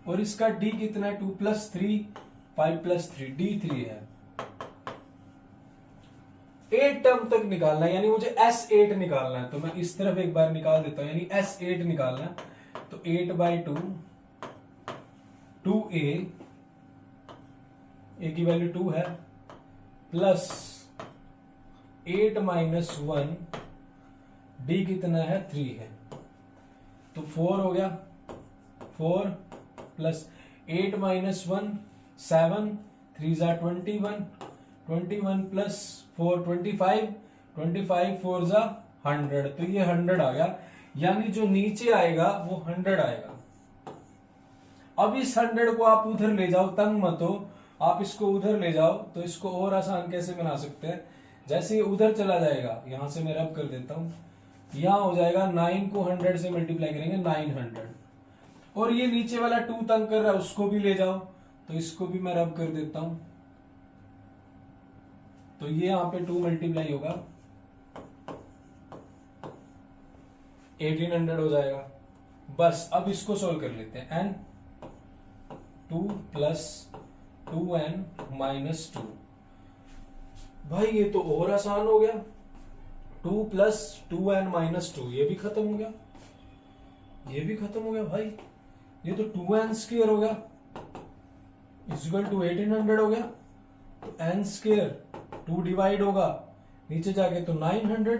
और इसका D कितना है 2 प्लस 3, 5 प्लस 3, D 3 है। 8 टर्म तक निकालना है, यानी मुझे S8 निकालना है, तो मैं इस तरफ एक बार निकाल देता हूं, यानी S8 निकालना है, तो 8/2 2a, A की वैल्यू 2 है, प्लस 8-1 D कितना है 3 है, तो 4 हो गया, 4 प्लस 8-1 7, 3 जा 21, 21 प्लस 4 25, 25 4 जा 100, तो ये 100 आ गया, यानी जो नीचे आएगा वो 100 आएगा। अब इस 100 को आप उधर ले जाओ, तंग मत हो, आप इसको उधर ले जाओ, तो इसको और आसान कैसे बना सकते हैं, जैसे ये उधर चला जाएगा, यहां से मैं रब कर देता हूं, यहां हो जाएगा 9 को 100 से मल्टीप्लाई करेंगे 900, और ये नीचे वाला 2 तंग कर रहा है, उसको भी ले जाओ, तो इसको भी मैं रब कर देता हूं, तो ये यहां पे 2 मल्टीप्लाई होगा 1800 हो जाएगा। बस अब इसको सोल्व कर लेते हैं, n 2 प्लस 2n माइनस 2, भाई ये तो और आसान हो गया, 2 प्लस 2n माइनस 2, ये भी खत्म हो गया, ये भी खत्म हो गया भाई, ये तो 2n स्क्वायर हो गया इज इक्वल टू 1800 हो गया, तो n स्क्वायर 2 डिवाइड होगा नीचे जाके तो 900,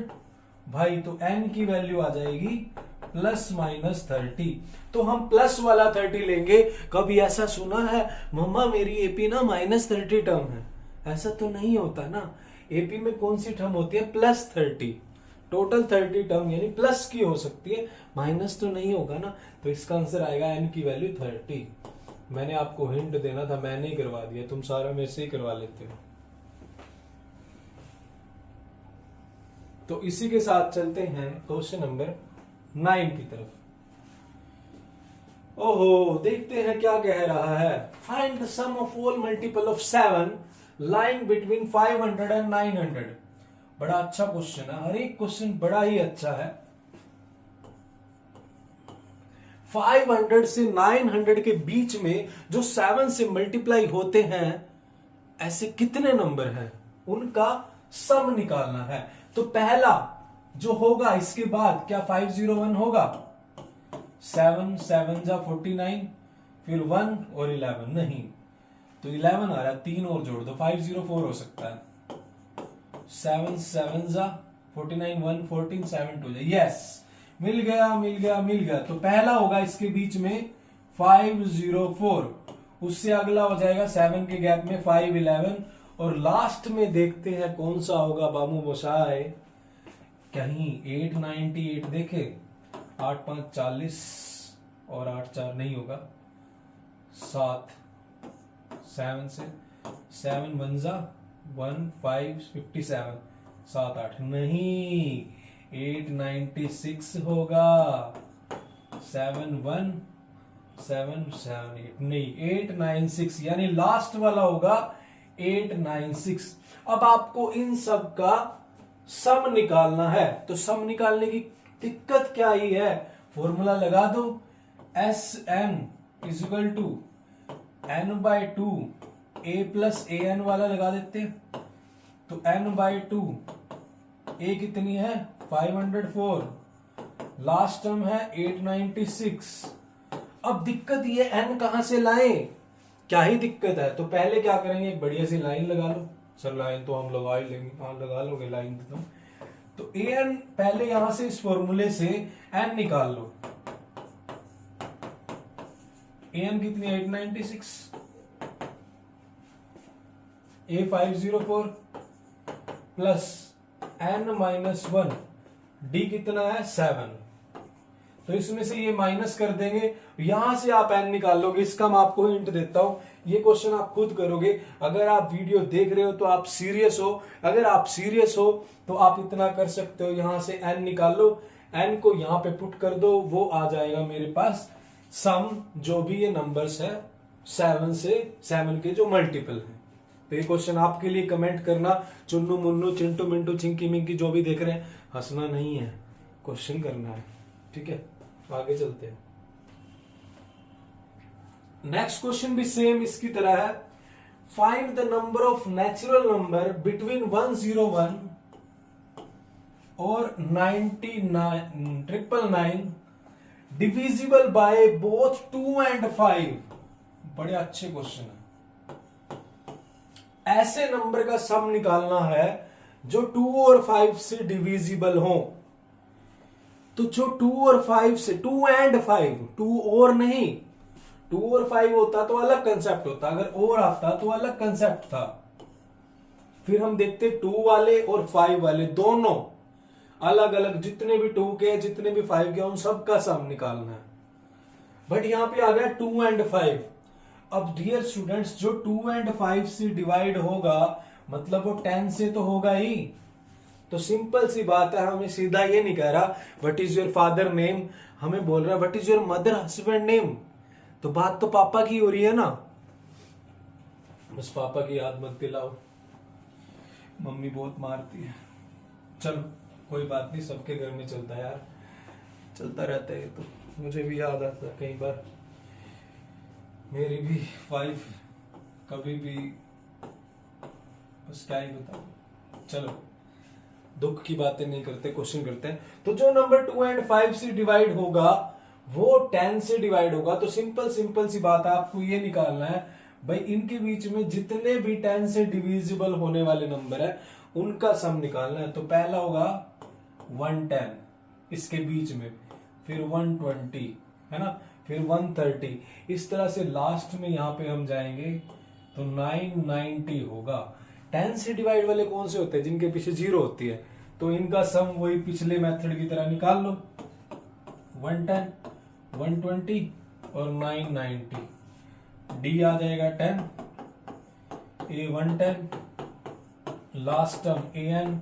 भाई तो n की वैल्यू आ जाएगी प्लस माइनस 30, तो हम प्लस वाला 30 लेंगे। कभी ऐसा सुना है मम्मा मेरी AP ना -30 टर्म है, ऐसा तो नहीं होता ना, AP में कौन सी टर्म होती है +30, टोटल 30 टर्म यानी प्लस की हो सकती है, माइनस तो नहीं होगा ना, तो इसका आंसर आएगा n की वैल्यू 30। मैंने आपको हिंट देना था, मैंने ही करवा दिया, तुम सारा मेरे से ही करवा लेते हो। तो इसी के साथ चलते हैं क्वेश्चन नंबर 9 की तरफ। ओहो, देखते हैं क्या कह रहा है। Find the sum of all multiple of 7 lying between 500 and 900। बड़ा अच्छा क्वेश्चन है, हर एक क्वेश्चन बड़ा ही अच्छा है। 500 से 900 के बीच में जो 7 से मल्टीप्लाई होते हैं, ऐसे कितने नंबर हैं, उनका सम निकालना है। तो पहला जो होगा इसके बाद क्या 501 होगा, 7 7 जा 49, फिर 1 और 11 नहीं, तो 11 आ रहा है, 3 और जोड़ दो 504 हो सकता है। 7 7 जा 49, 1 14 7 2 जा, यस मिल गया मिल गया मिल गया। तो पहला होगा इसके बीच में 504, उससे अगला हो जाएगा 7 के गैप में 511, और लास्ट में देखते हैं कौन सा होगा बाबू मोशाय। कहीं 898 देखे, 8 5 40 और 8 4 नहीं होगा, 7 7 से 7 1 जा 1 5 57, 7 8 नहीं, 896 होगा, 7 1 7 7 8 नहीं, 896 यानी लास्ट वाला होगा 896। अब आपको इन सब का सम निकालना है, तो सम निकालने की दिक्कत क्या ही है, फॉर्मूला लगा दो, S n is equal to n/2 a plus a n वाला लगा देते, तो n/2 a कितनी है 504, लास्ट टर्म है 896। अब दिक्कत ये n कहां से लाएं, क्या ही दिक्कत है, तो पहले क्या करेंगे, एक बढ़िया सी लाइन लगा लो। सर लाइन तो हम लगा ही लेंगे, हाँ लगा लोगे लाइन तो ए एन पहले यहां से इस फॉर्मूले से n निकाल लो, ए एन कितनी 896, ए 504 प्लस n-1 डी कितना है 7, तो इसमें से ये माइनस कर देंगे, यहां से आप n निकालोगे। इसका मैं आपको हिंट देता हूं, ये क्वेश्चन आप खुद करोगे। अगर आप वीडियो देख रहे हो तो आप सीरियस हो, अगर आप सीरियस हो तो आप इतना कर सकते हो, यहां से n निकाल लो, n को यहां पे पुट कर दो, वो आ जाएगा मेरे पास सम, जो भी ये नंबर्स है 7 से 7 के जो मल्टीपल है। तो ये क्वेश्चन आपके लिए, कमेंट करना, चुन्नू मुन्नू चिंटू मिंटू चिंकी मिंकी जो भी देख रहे हैं, हंसना नहीं है, क्वेश्चन करना है, ठीक है। आगे चलते हैं, नेक्स्ट क्वेश्चन भी सेम इसकी तरह है, find the number of natural number between 101 और 99999 डिविजिबल बाय बोथ 2 and 5। बड़े अच्छे क्वेश्चन है, ऐसे नंबर का सम निकालना है जो 2 और 5 से डिविजिबल हो। तो जो 2 और 5 से, 2 and 5, 2 और नहीं, 2 और 5 होता तो अलग कंसेप्ट होता, अगर और आता तो अलग कंसेप्ट था। फिर हम देखते 2 वाले और 5 वाले दोनों अलग अलग, जितने भी 2 के जितने भी 5 के उन सब का सम निकालना है। बट यहां पे आ गया 2 and 5। अब डियर स्टूडेंट्स, जो 2 and 5 से डिवाइड होगा मतलब वो 10 से तो होगा ही। तो सिंपल सी बात है, हमें सीधा ये नहीं कह रहा what is your father name, हमें बोल रहा है what is your mother husband name. तो बात तो पापा की हो रही है ना, बस पापा की याद मत दिलाओ, मम्मी बहुत मारती है। चलो कोई बात नहीं, सबके घर में चलता है यार, चलता रहता है। तो मुझे भी याद आता है कई बार, मेरी भी 5 कभी भी, बस क्या ही बताऊं। चलो दुख की बातें नहीं करते, क्वेश्चन करते हैं। तो जो नंबर 2 and 5 से डिवाइड होगा वो 10 से डिवाइड होगा। तो सिंपल सी बात है, आपको ये निकालना है भाई, इनके बीच में जितने भी 10 से डिविजिबल होने वाले नंबर है उनका सम निकालना है। तो पहला होगा 110 इसके बीच में, फिर 120 है ना, फिर 130, इस तरह से लास्ट में यहां पे हम जाएंगे तो 990 होगा। 10 से डिवाइड वाले कौन से होते हैं, जिनके पीछे 0 होती है, तो इनका सम वही पिछले मेथड की तरह निकाल लो, 110 120 और 990, डी आ जाएगा 10, ए 110, लास्ट टर्म ए एन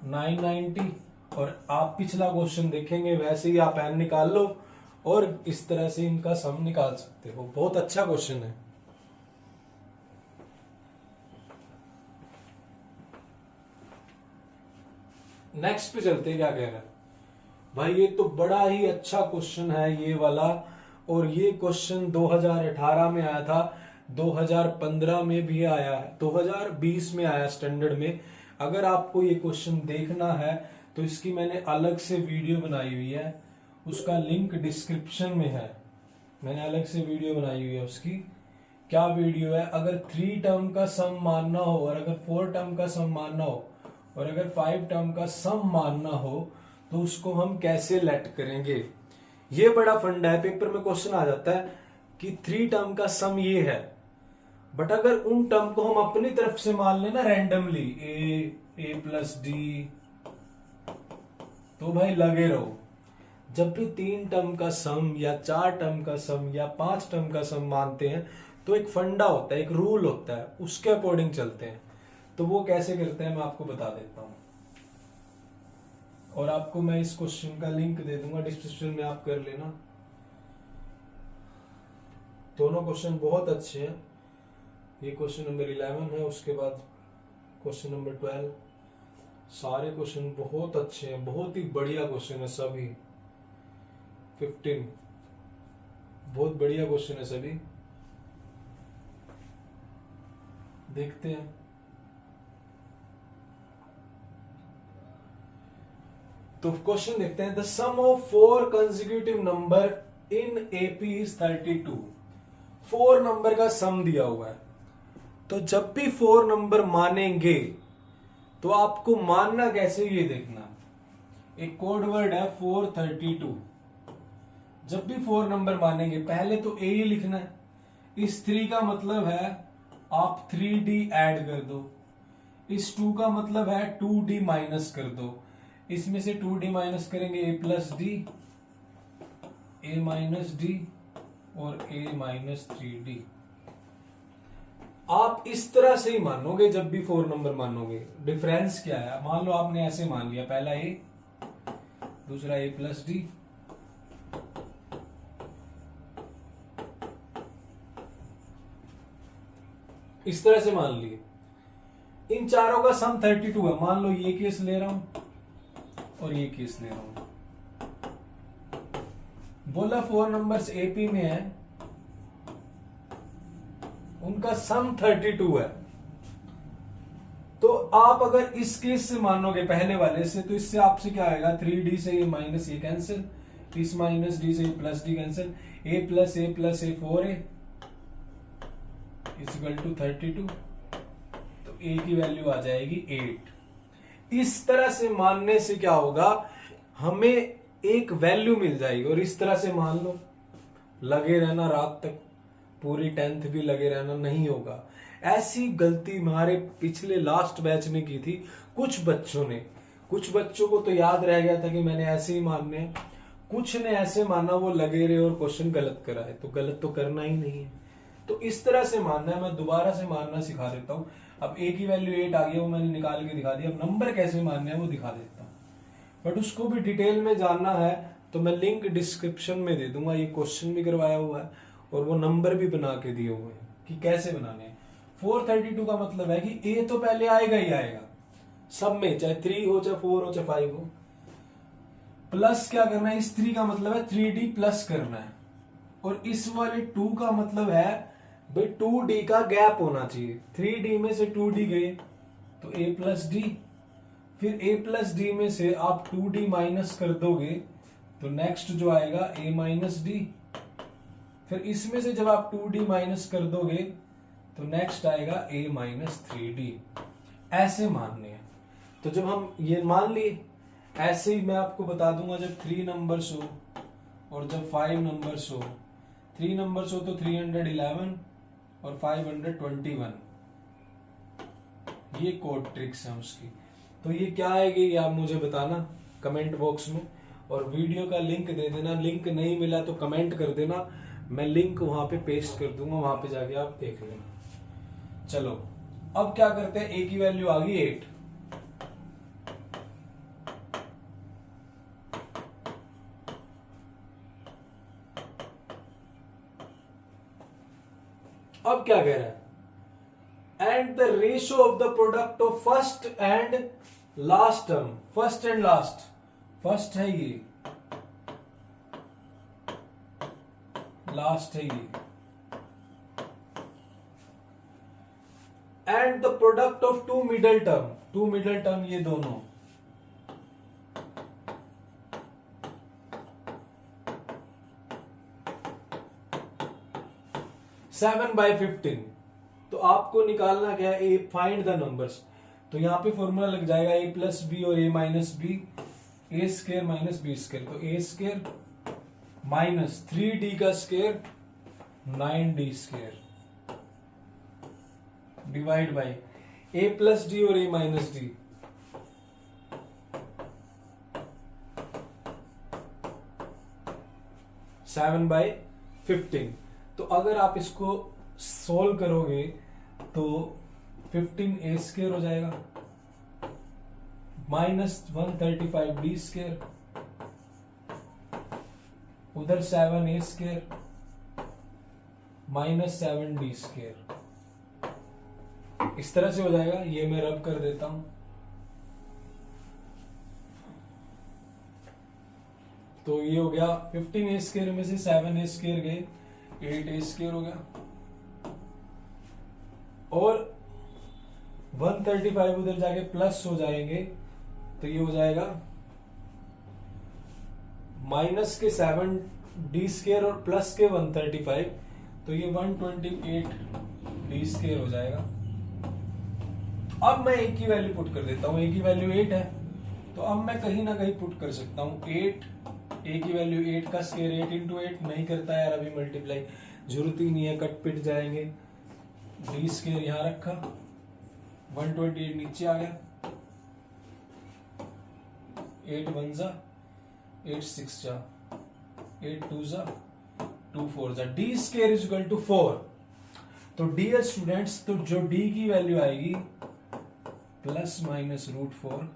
990, और आप पिछला क्वेश्चन देखेंगे वैसे ही आप एन निकाल लो और इस तरह से इनका सम निकाल सकते हो। बहुत अच्छा क्वेश्चन है। नेक्स्ट पे चलते हैं, क्या कह रहा है भाई, ये तो बड़ा ही अच्छा क्वेश्चन है ये वाला, और ये क्वेश्चन 2018 में आया था, 2015 में भी आया है, 2020 में आया स्टैंडर्ड में। अगर आपको ये क्वेश्चन देखना है तो इसकी मैंने अलग से वीडियो बनाई हुई है, उसका लिंक डिस्क्रिप्शन में है, मैंने अलग से वीडियो बनाई हुई है उसकी। क्या वीडियो है, अगर 3 टर्म का सम मानना हो और अगर 4 टर्म का सम मानना हो और अगर 5 टर्म का सम मानना हो तो उसको हम कैसे लेट करेंगे। ये बड़ा फंडा है, पेपर में क्वेश्चन आ जाता है कि 3 टर्म का सम ये है, बट अगर उन टर्म को हम अपनी तरफ से मान लेना रैंडमली ए प्लस डी, तो भाई लगे रहो। जब भी 3 टर्म का सम या 4 टर्म का सम या 5 टर्म का सम मानते हैं तो एक फंडा होता है, एक रूल होता है, उसके अकॉर्डिंग चलते हैं। तो वो कैसे करते हैं मैं आपको बता देता हूं, और आपको मैं इस क्वेश्चन का लिंक दे दूंगा डिस्क्रिप्शन में, आप कर लेना। दोनों क्वेश्चन बहुत अच्छे हैं। ये क्वेश्चन नंबर 11 है, उसके बाद क्वेश्चन नंबर 12। सारे क्वेश्चन बहुत अच्छे हैं, बहुत ही बढ़िया क्वेश्चन है सभी। 15 बहुत बढ़िया क्वेश्चन है सभी, देखते हैं। तो क्वेश्चन देखते हैं। The sum of 4 consecutive number in AP is 32। 4 number का सम दिया हुआ है, तो जब भी 4 नंबर मानेंगे तो आपको मानना कैसे ये देखना। एक कोड वर्ड है 432। जब भी 4 नंबर मानेंगे पहले तो ए ही लिखना है। इस 3 का मतलब है आप 3D ऐड कर दो, इस 2 का मतलब है 2D माइनस कर दो, इसमें से 2D माइनस करेंगे ए प्लस डी, ए माइनस डी और ए माइनस 3D। आप इस तरह से ही मानोगे जब भी 4 नंबर मानोगे। डिफरेंस क्या है, मान लो आपने ऐसे मान लिया, पहला ए, दूसरा ए प्लस डी, इस तरह से मान लिए। इन चारों का सम 32 है। मान लो ये केस ले रहा हूं और ये केस ले रहा हूं। बोला 4 नंबर्स एपी में है, उनका सम 32 है। तो आप अगर इस केस से मानोगे पहले वाले से, तो इससे आपसे क्या आएगा, 3D से ये माइनस ए कैंसिल, इस माइनस डी से plus d cancel, a plus a 4a equal to 32। तो ए की वैल्यू आ जाएगी 8। इस तरह से मानने से क्या होगा, हमें एक वैल्यू मिल जाएगी। और इस तरह से मान लो, लगे रहना रात तक, पूरी 10th भी लगे रहना नहीं होगा। ऐसी गलती हमारे पिछले लास्ट बैच ने की थी कुछ बच्चों ने। कुछ बच्चों को तो याद रह गया था कि मैंने ऐसे ही मानने हैं, कुछ ने ऐसे माना, वो लगे रहे और क्वेश्चन गलत करा है। तो गलत तो करना ही नहीं है, तो इस तरह से मानना है। मैं दोबारा से मानना सिखा देता हूं। अब ए की वैल्यू 8 आ गई, वो मैंने निकाल के दिखा दिया। अब नंबर कैसे मानने हैं वो दिखा देता हूं, बट उसको भी डिटेल में जानना है तो मैं लिंक डिस्क्रिप्शन में दे दूंगा। ये क्वेश्चन भी करवाया हुआ है और वो नंबर भी बना के दिए हुए हैं कि कैसे बनाने हैं। 432 का मतलब है कि ए तो पहले आएगा ही आएगा सब में, चाहे 3 हो, चाहे 4 हो, चाहे 5 हो। प्लस क्या करना है, इस 3 का मतलब है 3D प्लस करना है, और इस वाले 2 का मतलब है भाई 2D का गैप होना चाहिए। 3D में से 2D गए तो a प्लस डी, फिर a प्लस डी में से आप 2D माइनस कर दोगे तो नेक्स्ट जो आएगा a माइनस डी, फिर इसमें से जब आप 2D माइनस कर दोगे तो नेक्स्ट आएगा a माइनस 3D। ऐसे मानने हैं। तो जब हम ये मान लिए, ऐसे ही मैं आपको बता दूंगा, जब 3 नंबर्स हो और जब 5 नंबर्स हो। 3 नंबर्स हो तो 311 और 521। ये कोड ट्रिक्स है उसकी। तो ये क्या आएगी ये आप मुझे बताना कमेंट बॉक्स में, और वीडियो का लिंक दे देना। लिंक नहीं मिला तो कमेंट कर देना, मैं लिंक वहां पे पेस्ट कर दूंगा, वहां पे जाके आप देख लेना। चलो अब क्या करते हैं, ए की वैल्यू आ गई 8। अब क्या कह रहा है, and the ratio of the product of first and last term. First and last, first है ये, लास्ट है ये, and the product of 2 middle term. 2 middle term ये दोनों, सेवन बाई 15। तो आपको निकालना क्या है, फाइंड द नंबर्स। तो यहां पे फॉर्मूला लग जाएगा a प्लस बी और a minus b a square minus b square, तो ए स्क्वायर माइनस 3d का square 9d square divide by a plus d और a minus d, seven by 15। तो अगर आप इसको सोल्व करोगे तो 15 ए स्क्वायर हो जाएगा माइनस 135 डी स्क्वायर, उधर 7 ए स्क्वायर माइनस 7 डी स्क्वायर, इस तरह से हो जाएगा। ये मैं रब कर देता हूं, तो ये हो गया 15 ए स्क्वायर में से 7 ए स्क्वायर गए, 8 ए स्क्वायर हो गया, और 135 उधर जाके प्लस हो जाएंगे, तो ये हो जाएगा माइनस के 7 डी स्क्वायर और प्लस के 135, तो ये 128 डी स्क्वायर हो जाएगा। अब मैं ए की वैल्यू पुट कर देता हूं, ए की वैल्यू 8 है, तो अब मैं कहीं ना कहीं पुट कर सकता हूं 8, ए की वैल्यू 8 का स्क्वायर 8 इंटू 8 नहीं करता यार अभी मल्टीप्लाई, जरूरत ही नहीं है, कट पिट जाएंगे। डी स्क्वायर यहां रखा, 128 नीचे आ गया, 8 1 जा 8 6 जा 8 2 जा 2 4 जा, d square is equal to 4। तो डियर स्टूडेंट्स, तो जो डी की वैल्यू आएगी प्लस माइनस √4,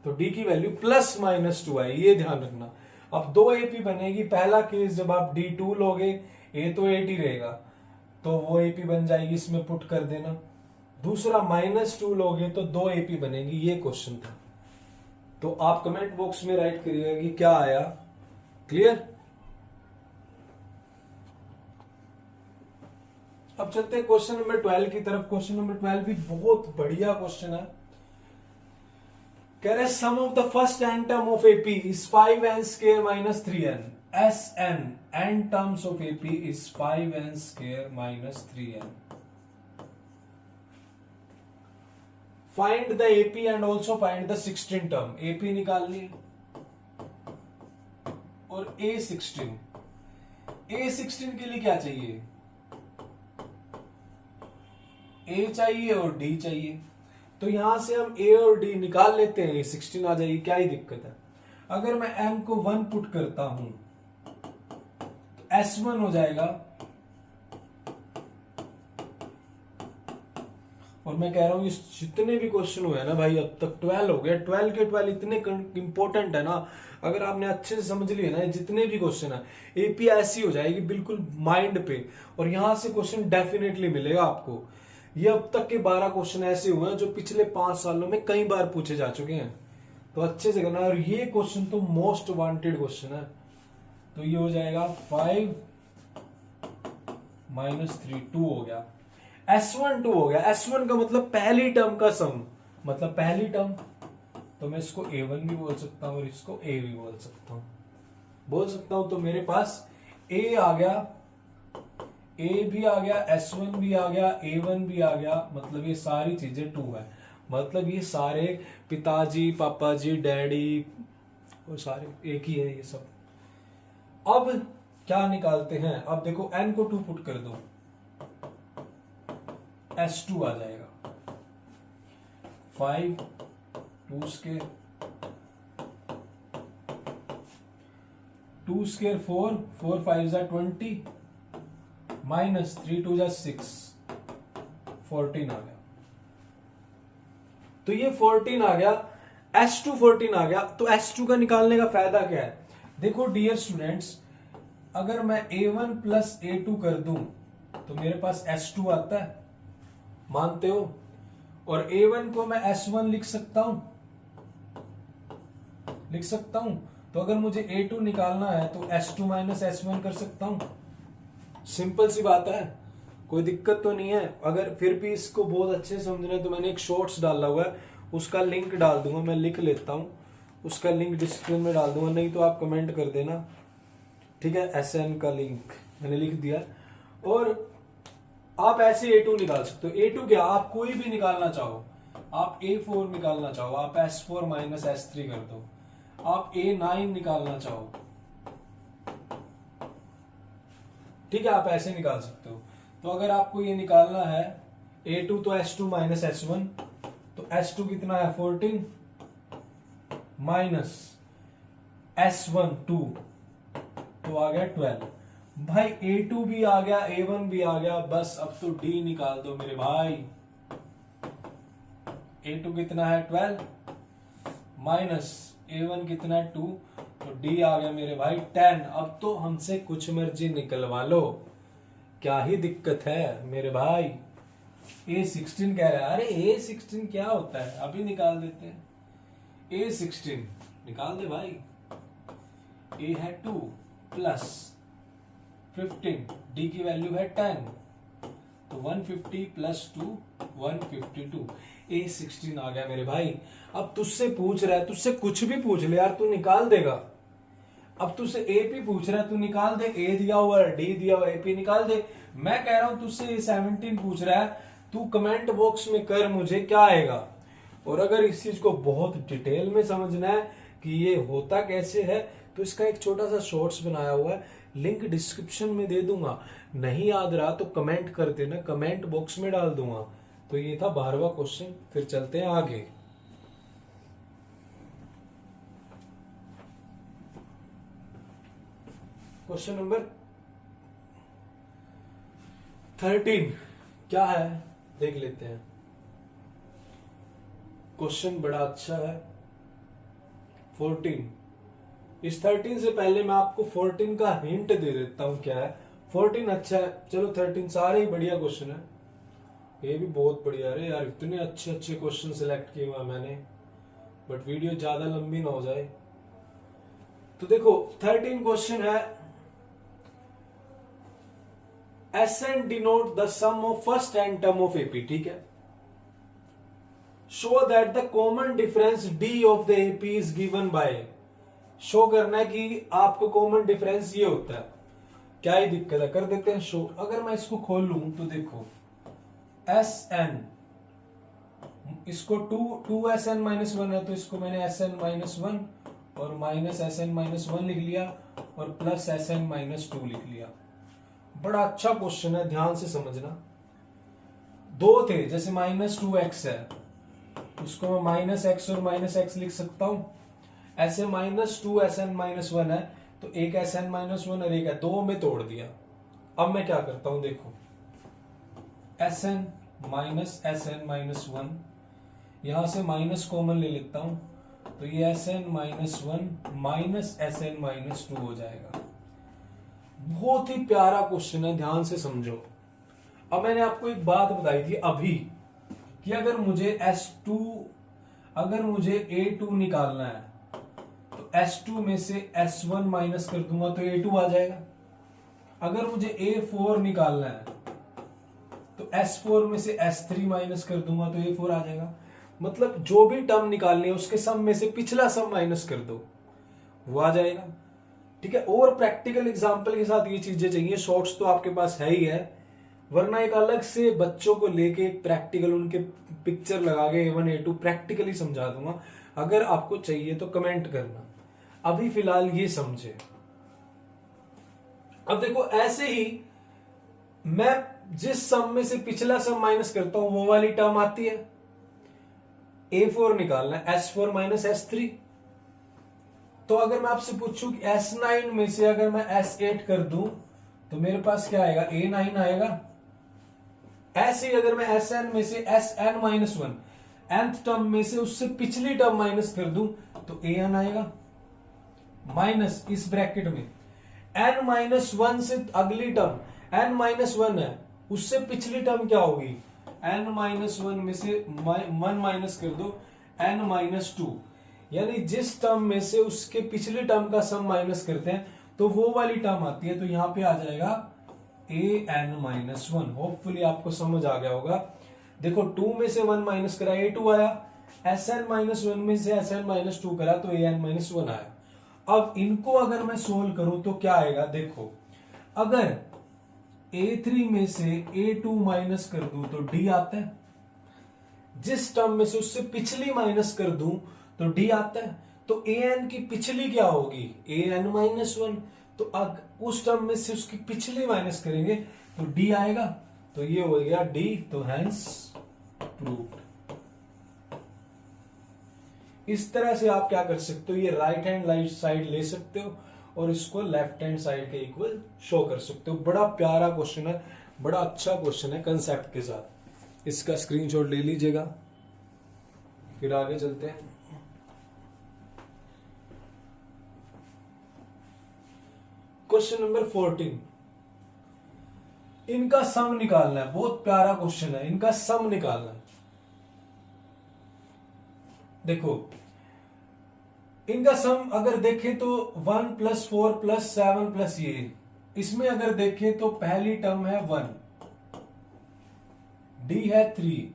तो डी की वैल्यू प्लस माइनस 2 आई, ये ध्यान रखना। अब दो एपी बनेगी, पहला केस जब आप D2 लोगे, ए तो 8 ही रहेगा, तो वो एपी बन जाएगी, इसमें पुट कर देना। दूसरा -2 लोगे तो दो एपी बनेगी, ये क्वेश्चन था। तो आप कमेंट बॉक्स में राइट करिएगा कि क्या आया। क्लियर? अब चलते हैं क्वेश्चन नंबर 12 की तरफ। क्वेश्चन नंबर 12 भी बहुत बढ़िया क्वेश्चन है। कह रहे sum of the first n term of AP is 5n square minus 3n, Sn n terms of AP is 5n square minus 3n। Find the AP and also find the 16 term. AP निकालनी है और A16। A16 के लिए क्या चाहिए? A चाहिए और D चाहिए, तो यहां से हम A और D निकाल लेते हैं, A16 आ जाएगी, क्या ही दिक्कत है। अगर मैं M को 1 पुट करता हूं तो S1 हो जाएगा, और मैं कह रहा हूं जितने भी क्वेश्चन हुए ना भाई, अब तक 12 हो गए, 12 के 12 इतने इंपॉर्टेंट है ना, अगर आपने अच्छे से समझ लिए ना जितने भी क्वेश्चन है, एपी ऐसी हो जाएगी बिल्कुल माइंड पे, और यहां से क्वेश्चन डेफिनेटली मिलेगा आपको। ये अब तक के 12 क्वेश्चन ऐसे हुए हैं जो पिछले 5 सालों में कई बार पूछे जा चुके हैं, तो अच्छे से करना। और ये क्वेश्चन तो मोस्ट वांटेड क्वेश्चन है, तो ये हो जाएगा 5 - 3 2 हो गया। S1 2 हो गया। S1 का मतलब पहली टर्म का सम, मतलब पहली टर्म, तो मैं इसको A1 भी बोल सकता हूं और इसको A भी बोल सकता हूं। तो मेरे पास A आ गया, A भी आ गया, S1 भी आ गया, A1 भी आ गया, मतलब ये सारी चीजें 2 है, मतलब ये सारे पिताजी, पापा जी, डैडी, वो सारे एक ही है ये सब। अब क्या निकालते हैं? अब देखो n को 2 पुट कर दो, S2 आ जाएगा, 5 2 स्क्वायर 2 स्क्वायर 4 4 5 जा 20 माइनस 3 2 जा 6 14 आ गया। तो ये 14 आ गया, S2 14 आ गया। तो S2 का निकालने का फायदा क्या है? देखो डियर स्टूडेंट्स, अगर मैं A1 प्लस A2 कर दूं तो मेरे पास S2 आता है, मानते हो? और A1 को मैं S1 लिख सकता हूं। तो अगर मुझे A2 निकालना है तो S2 माइनस S1 कर सकता हूं। सिंपल सी बात है, कोई दिक्कत तो नहीं है। अगर फिर भी इसको बहुत अच्छे से समझना है तो मैंने एक शॉर्ट्स डाला हुआ है, उसका लिंक डाल दूंगा, मैं लिख लेता हूं, उसका लिंक डिस्क्रिप्शन में डाल दूंगा, नहीं तो आप कमेंट कर देना, ठीक है? SN का लिंक मैंने लिख दिया। और आप ऐसे A2 निकाल सकते हो। A2 क्या, आप कोई भी निकालना चाहो, आप A4 निकालना चाहो, आप S4 माइनस S3 कर दो। आप A9 निकालना चाहो, ठीक है, आप ऐसे निकाल सकते हो। तो अगर आपको ये निकालना है A2 तो S2 माइनस S1, तो S2 कितना है 14 माइनस S1 2, तो आ गया 12। भाई A2 भी आ गया, A1 भी आ गया, बस अब तो D निकाल दो मेरे भाई। A2 कितना है 12 माइनस A1 कितना है 2, तो D आ गया मेरे भाई 10। अब तो हमसे कुछ मर्जी निकलवा लो, क्या ही दिक्कत है मेरे भाई। A16 कह रहा है, अरे A16 क्या होता है, अभी निकाल देते हैं। A16 निकाल दे भाई। A है 2 प्लस 15, D की वैल्यू है 10, तो 150 प्लस 2 152। A16 आ गया मेरे भाई। अब तुझसे पूछ रहा है, तुझसे कुछ भी पूछ ले यार, तू निकाल देगा। अब तुझसे AP पूछ रहा है, तू निकाल दे। A दिया हुआ है, D दिया हुआ है, AP निकाल दे। मैं कह रहा हूं तुझसे 17 पूछ रहा है, तू कमेंट बॉक्स में कर मुझे क्या आएगा। और अगर इस चीज को बहुत डिटेल में समझना है कि ये होता कैसे है, तो इसका एक छोटा सा शॉर्ट्स बनाया हुआ है, लिंक डिस्क्रिप्शन में दे दूंगा। नहीं याद रहा तो कमेंट कर देना, कमेंट बॉक्स में डाल दूंगा। तो ये था 12वां क्वेश्चन। फिर चलते हैं आगे। क्वेश्चन नंबर 13 क्या है देख लेते हैं। क्वेश्चन बड़ा अच्छा है। 14, इस 13 से पहले मैं आपको 14 का हिंट दे देता हूं क्या है। 14 अच्छा है, चलो 13 सारे ही बढ़िया क्वेश्चन है। ये भी बहुत बढ़िया। अरे यार इतने अच्छे अच्छे क्वेश्चन सिलेक्ट किए हुआ मैंने, बट वीडियो ज्यादा लंबी ना हो जाए। तो देखो 13 क्वेश्चन है, SN denote the sum of first and term of AP, ठीक है। Show that the common difference D of the AP is given by, show करना है कि आपको कॉमन डिफरेंस ये होता है। क्या ही दिक्कत है, कर देते हैं शो। अगर मैं इसको खोल लूं तो देखो SN, इसको 2SN माइनस 1 है, तो इसको मैंने SN माइनस 1 और माइनस SN माइनस 1 लिख लिया और प्लस SN माइनस 2 लिख लिया। बड़ा अच्छा क्वेश्चन है, ध्यान से समझना। दो थे, जैसे माइनस 2x है, उसको मैं माइनस x और माइनस x लिख सकता हूं। ऐसे माइनस 2SN माइनस 1 है, तो एक SN माइनस 1 और एक है, दो में तोड़ दिया। अब मैं क्या करता हूं देखो, SN माइनस SN माइनस 1, यहां से माइनस कॉमन ले लेता हूं, तो ये SN minus 1 minus SN minus 2 हो जाएगा। बहुत ही प्यारा क्वेश्चन है, ध्यान से समझो। अब मैंने आपको एक बात बताई थी अभी कि अगर मुझे A2 निकालना है, तो S2 में से S1 माइनस कर दूंगा तो A2 आ जाएगा। अगर मुझे A4 निकालना है, तो S4 में से S3 माइनस कर दूंगा तो A4 आ जाएगा। मतलब जो भी टर्म निकालनी है उसके सम में से पिछला सम माइनस कर दो, वो आ जाएगा, ठीक है। और प्रैक्टिकल एग्जांपल के साथ ये चीजें चाहिए। शॉर्ट्स तो आपके पास है ही है, वरना एक अलग से बच्चों को लेके प्रैक्टिकल उनके पिक्चर लगा के A1 A2 प्रैक्टिकली समझा दूंगा। अगर आपको चाहिए तो कमेंट करना, अभी फिलहाल ये समझे। अब देखो ऐसे ही मैं जिस सम में से पिछला सम माइनस करता हूं वो वाली टर्म आती है। A4 निकालना है, S4 माइनस S3। तो अगर मैं आपसे पूछूं कि S9 में से अगर मैं S8 कर दूं तो मेरे पास क्या आएगा, A9 आएगा। ऐसे ही अगर मैं SN में से SN माइनस 1 nth टर्म में से उससे पिछली टर्म माइनस कर दूं तो AN आएगा, माइनस इस ब्रैकेट में n माइनस 1 से अगली टर्म n माइनस 1 है, उससे पिछली टर्म क्या होगी, n माइनस 1 में से 1 माइनस कर दो n माइनस 2, यानी जिस टर्म में से उसके पिछले टर्म का सम माइनस करते हैं तो वो वाली टर्म आती है। तो यहां पे आ जाएगा an माइनस 1। होपफुली आपको समझ आ गया होगा। देखो 2 में से 1 माइनस करा A2 आया, SN माइनस 1 में से SN माइनस 2 करा तो AN माइनस 1 आया। अब इनको अगर मैं सोल्व करूं तो क्या आएगा, देखो अगर A3 में से A2 माइनस कर दूं तो D आता है, जिस टर्म में से उससे पिछली माइनस कर दूं तो डी आता है। तो ए एन की पिछली क्या होगी, ए एन माइनस वन। तो अब उस टर्म में से उसकी पिछली माइनस करेंगे तो डी आएगा। तो ये हो गया डी, तो हैंस प्रूव्ड। इस तरह से आप क्या कर सकते हो, ये राइट हैंड साइड ले सकते हो और इसको लेफ्ट हैंड साइड के इक्वल शो कर सकते हो। बड़ा प्यारा क्वेश्चन है, बड़ा अच्छा क्वेश्चन है कंसेप्ट के साथ। इसका स्क्रीनशॉट ले लीजिएगा, फिर आगे चलते हैं। क्वेश्चन नंबर 14, इनका सम निकालना है। बहुत प्यारा क्वेश्चन है, इनका सम निकालना है। देखो इनका सम अगर देखें तो 1 + 4 + 7 + ये, इसमें अगर देखें तो पहली टर्म है 1, डी है 3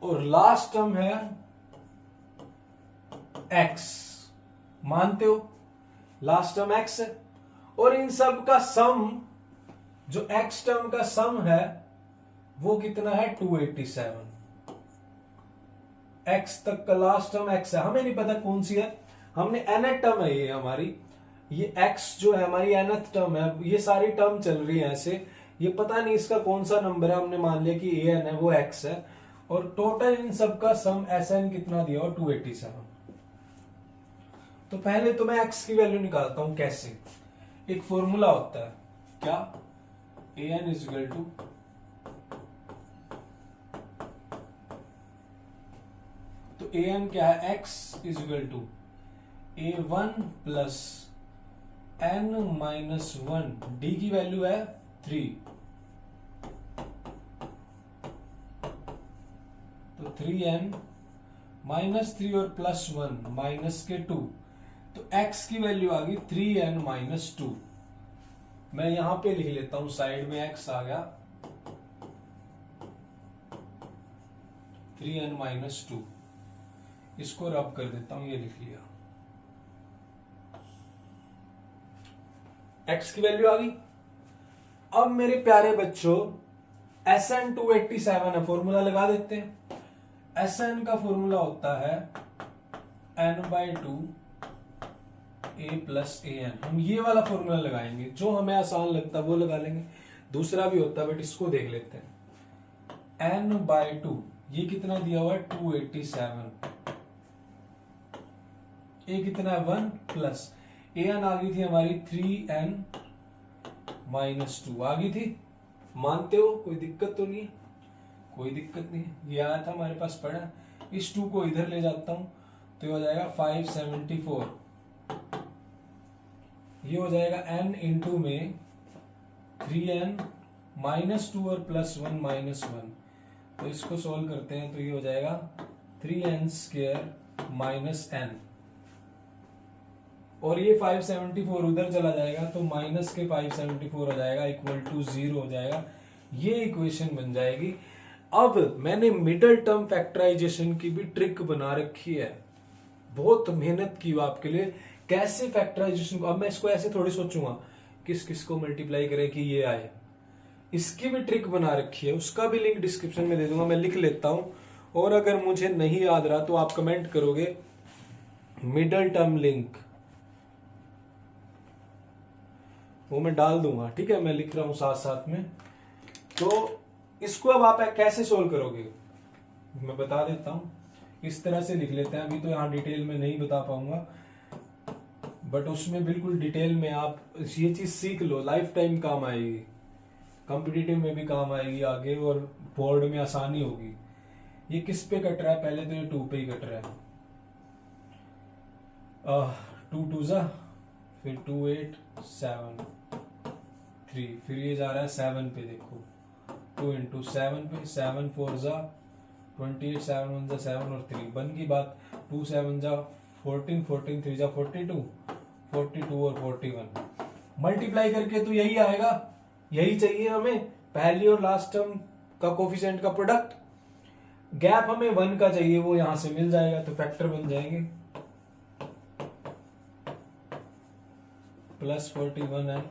और लास्ट टर्म है x। मानते हो लास्ट टर्म x है, और इन सब का सम, जो x टर्म का सम है वो कितना है 287। x तक का लास्ट टर्म x है, हमें नहीं पता कौन सी है, हमने nth टर्म है ये हमारी, ये x जो है हमारी nth टर्म है। ये सारी टर्म चल रही है ऐसे, ये पता नहीं इसका कौन सा नंबर है, हमने मान लिया कि an है वो x है, और टोटल इन सब का सम Sn कितना दिया और 287। तो पहले तो मैं x की वैल्यू निकालता हूं। कैसे, एक फॉर्मूला होता है क्या, an = तो an क्या है, x = a1 + n-1, d की वैल्यू है 3, तो 3n -3 और +1 -2, तो x की वैल्यू आ गई 3n - 2। मैं यहां पे लिख लेता हूं, साइड में x आ गया 3n - 2, इसको रब कर देता हूं, ये लिख लिया, x की वैल्यू आ गई। अब मेरे प्यारे बच्चों Sn 287 है, फॉर्मूला लगा देते हैं। Sn का फॉर्मूला होता है n/2 a + an। हम ये वाला फॉर्मूला लगाएंगे, जो हमें आसान लगता है वो लगा लेंगे, दूसरा भी होता है बट इसको देख लेते हैं। n/2 ये कितना दिया हुआ है 287, ए कितना है 1 प्लस an आ गई थी हमारी 3n - 2 आ गई थी। मानते हो, कोई दिक्कत तो नहीं है, कोई दिक्कत नहीं है, ये आया था हमारे पास पड़ा। इस 2 को इधर ले जाता हूं तो ये हो जाएगा 574, ये हो जाएगा n इंटू में 3n -2 और +1 -1, तो इसको सोल्व करते हैं तो ये हो जाएगा 3n² -n, और ये 574 उधर चला जाएगा तो माइनस के 574 हो जाएगा = 0 हो जाएगा। ये इक्वेशन बन जाएगी। अब मैंने मिडल टर्म फैक्टराइजेशन की भी ट्रिक बना रखी है, बहुत मेहनत की आपके लिए, कैसे फैक्टराइजेशन को। अब मैं इसको ऐसे थोड़ी सोचूंगा किस किस को मल्टीप्लाई करें कि ये आए, इसकी भी ट्रिक बना रखी है, उसका भी लिंक डिस्क्रिप्शन में दे दूंगा, मैं लिख लेता हूं। और अगर मुझे नहीं याद रहा तो आप कमेंट करोगे मिडल टर्म लिंक, वो मैं डाल दूंगा, ठीक है, मैं लिख रहा हूं साथ साथ में। तो इसको अब आप कैसे सोल्व करोगे मैं बता देता हूं, इस तरह से लिख लेते हैं। अभी तो यहां डिटेल में नहीं बता पाऊंगा, बट उसमें बिल्कुल डिटेल में आप ये चीज सीख लो, लाइफ टाइम काम आएगी, कॉम्पिटिटिव में भी काम आएगी आगे, और बोर्ड में आसानी होगी। ये किस पे कट रहा है, पहले तो ये 2 पे ही कट रहा है, 2 2 जा, फिर 2 8 7 3, फिर ये जा रहा है 7 पे, देखो 2 × 7 पे, 7 4 जा 28, 7 1 जा 7 और 3 बन की बात, 2 7 जा 14, 14 3 जा 42, 42 और 41 मल्टीप्लाई करके तो यही आएगा, यही चाहिए हमें, पहली और लास्ट टर्म का कोफिशिएंट का प्रोडक्ट। गैप हमें 1 का चाहिए, वो यहां से मिल जाएगा, तो फैक्टर बन जाएंगे +41n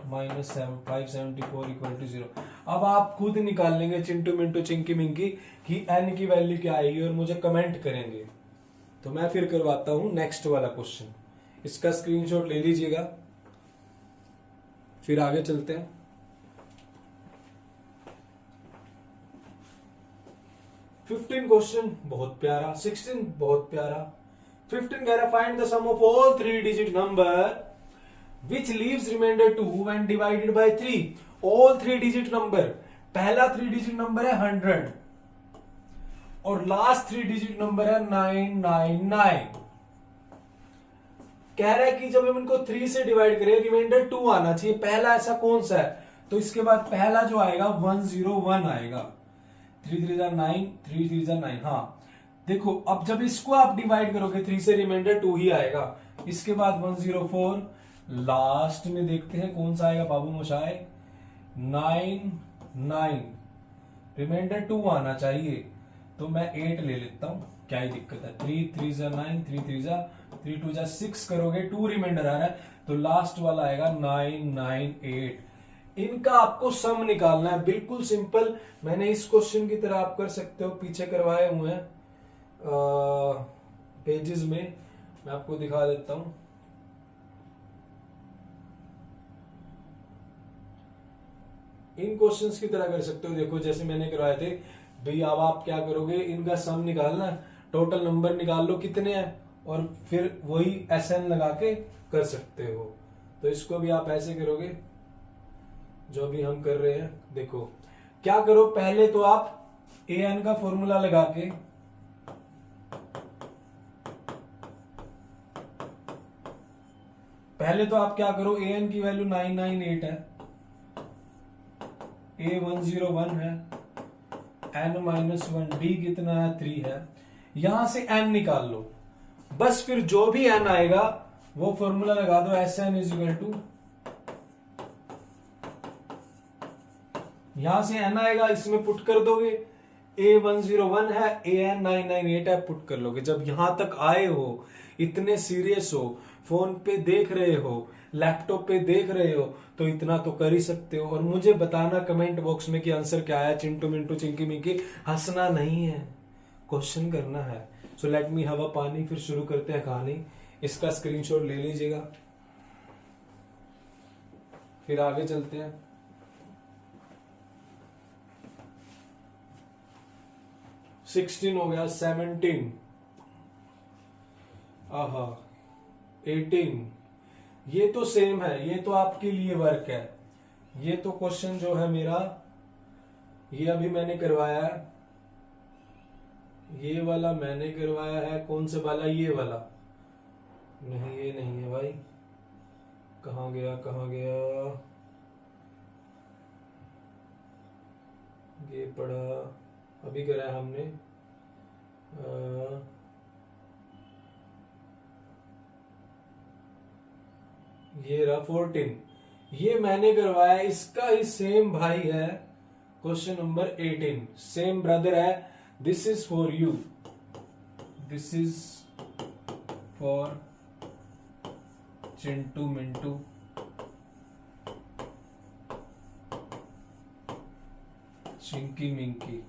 -574 = 0। अब आप खुद निकाल लेंगे चिंटू मिंटू चिंकी मिंकी कि n की वैल्यू क्या आएगी और मुझे कमेंट करेंगे। तो मैं फिर करवाता हूं नेक्स्ट वाला क्वेश्चन, इसका स्क्रीनशॉट ले लीजिएगा, फिर आगे चलते हैं। 15 क्वेश्चन बहुत प्यारा, 16 बहुत प्यारा। 15 कह रहा find the sum of all 3 digit number which leaves remainder 2 when divided by 3। all 3 digit number, पहला 3 डिजिट नंबर है 100 और लास्ट 3 डिजिट नंबर है 999। कह रहा है कि जब हम इनको 3 से डिवाइड करें रिमाइंडर 2 आना चाहिए। पहला ऐसा कौन सा है, तो इसके बाद पहला जो आएगा 101 आएगा। 3 3 9, 3 3 9। हाँ देखो, अब जब इसको आप डिवाइड करोगे 3 से रिमाइंडर 2 ही आएगा। इसके बाद 104, लास्ट में देखते हैं कौन सा आएगा बाबू मोशाय, 99, रिमाइंडर 2 आना चाहिए, तो मैं 8 ले लेता हूं, क्या ही दिक्कत है। 3 3 9, 3 3 2 6 करोगे, 2 रिमाइंडर आ रहा है, तो लास्ट वाला आएगा 998। इनका आपको सम निकालना है, बिल्कुल सिंपल। मैंने इस क्वेश्चन की तरह आप कर सकते हो, पीछे करवाए हुए हैं पेजेस में, मैं आपको दिखा देता हूं। इन क्वेश्चंस की तरह कर सकते हो, देखो जैसे मैंने करवाए थे भाई। अब आप क्या करोगे, इनका सम निकालना है, टोटल नंबर निकाल लो कितने हैं, और फिर वही SN लगा के कर सकते हो। तो इसको भी आप ऐसे करोगे जो भी हम कर रहे हैं। देखो क्या करो, पहले तो आप AN का फॉर्मूला लगा के पहले तो आप क्या करो, AN की वैल्यू 998 है, A101 है, N-1, D कितना है 3 है, यहां से N निकाल लो। बस फिर जो भी N आएगा वो फॉर्मूला लगा दो, SN इक्वल टू, यहां से N आएगा इसमें पुट कर दोगे, A101 है, AN 998 है, पुट कर लोगे। जब यहां तक आए हो, इतने सीरियस हो, फोन पे देख रहे हो, लैपटॉप पे देख रहे हो, तो इतना तो कर ही सकते हो। और मुझे बताना कमेंट बॉक्स में कि आंसर क्या है। चिंटू मिंटू चिंकी मिंकी हंसना नहीं है, क्वेश्चन करना है। So let me have a पानी, फिर शुरू करते हैं कहानी। इसका स्क्रीनशॉट ले लीजिएगा, फिर आगे चलते हैं। सिक्सटीन हो गया, 17, आहा 18। ये तो सेम है, ये तो आपके लिए वर्क है। ये तो क्वेश्चन जो है मेरा, ये अभी मैंने करवाया है, ये वाला मैंने करवाया है। कौन से वाला, ये वाला नहीं, ये नहीं है भाई, कहां गया कहां गया, ये पढ़ा अभी करा है हमने। ये रहा 14, ये मैंने करवाया, इसका ही सेम भाई है क्वेश्चन नंबर 18, सेम ब्रदर है। This is for you, this is for Chintu Mintu, Chinki Minki.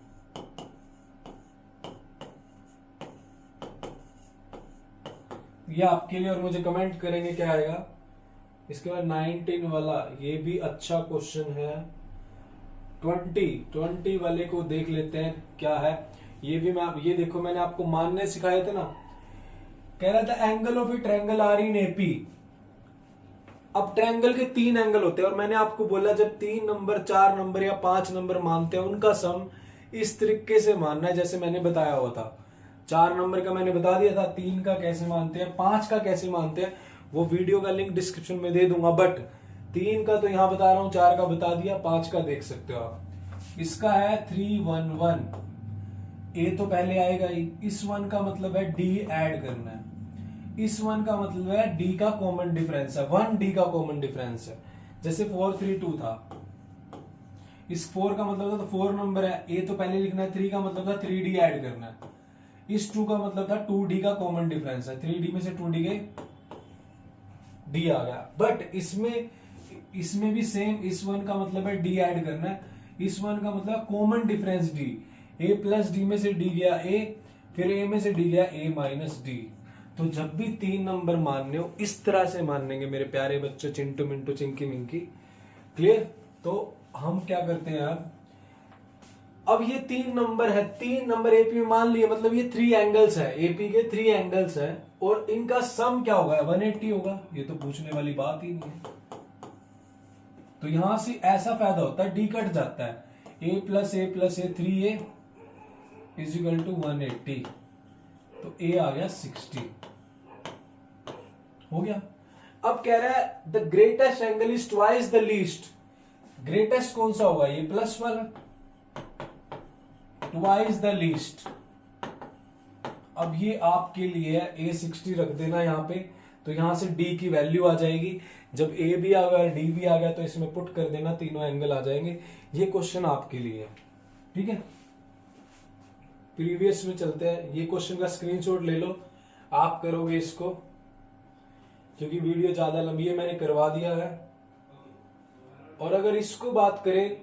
ये आपके लिए, और मुझे कमेंट करेंगे क्या आएगा। इसके बाद 19 वाला, ये भी अच्छा क्वेश्चन है। 20 वाले को देख लेते हैं क्या है। ये भी मैं, ये देखो मैंने आपको मानने सिखाए थे ना, कह रहा था angle of a triangle are in AP. अब ट्रायंगल के 3 एंगल होते हैं, और मैंने आपको बोला जब 3 नंबर 4 नंबर या 5 नंबर मानते हैं, उनका सम इस तरीके से मानना है जैसे मैंने बताया हुआ था। 4 नंबर का मैंने बता दिया था, 3 का कैसे मानते हैं, 5 का कैसे मानते हैं, वो वीडियो का लिंक डिस्क्रिप्शन में दे दूंगा। बट 3 का तो यहां बता रहा हूं, 4 का बता दिया, 5 का देख सकते हो आप। इसका है 311, ए तो पहले आएगा ही। इस 1 का मतलब है डी ऐड करना है, इस 1 का मतलब है डी का कॉमन डिफरेंस है, 1 डी का कॉमन डिफरेंस है। जैसे 432 था, इस 4 का मतलब था तो 4 नंबर है, ए तो पहले लिखना है, 3 का मतलब था 3D ऐड करना है। इस 2 का मतलब था 2D का कॉमन डिफरेंस है, 3D में से 2D गए, डी आ गया। बट इसमें भी सेम, इस 1 का मतलब है डी ऐड करना है, इस वन का मतलब कॉमन डिफरेंस डी, ए प्लस डी में से डी गया ए, फिर ए में से डी गया ए माइनस डी। तो जब भी 3 नंबर मानने हो इस तरह से मानेंगे मेरे प्यारे बच्चों, चिंटू मिंटू चिंकी मिंकी, क्लियर। तो हम क्या करते हैं अब ये 3 नंबर है, 3 नंबर एपी में मान लिए, मतलब ये 3 एंगल्स है, एपी के 3 एंगल्स है और इनका सम क्या होगा 180 होगा, ये तो पूछने वाली बात ही नहीं है। तो यहां से ऐसा फायदा होता है, डी कट जाता है, a plus a 3a is equal to 180, तो a आ गया 60, हो गया। अब कह रहा है the greatest angle is twice the least, greatest कौन सा होगा, ये प्लस वाला, ट्वाइस द लीस्ट। अब ये आपके लिए है, a 60 रख देना यहां पे, तो यहां से d की वैल्यू आ जाएगी, जब a भी आ गया d भी आ गया तो इसमें पुट कर देना, तीनों एंगल आ जाएंगे। ये क्वेश्चन आपके लिए है, ठीक है। प्रीवियस में चलते हैं, ये क्वेश्चन का स्क्रीनशॉट ले लो, आप करोगे इसको, क्योंकि वीडियो ज्यादा लंबी है, मैंने करवा दिया है। और अगर इसको बात करें,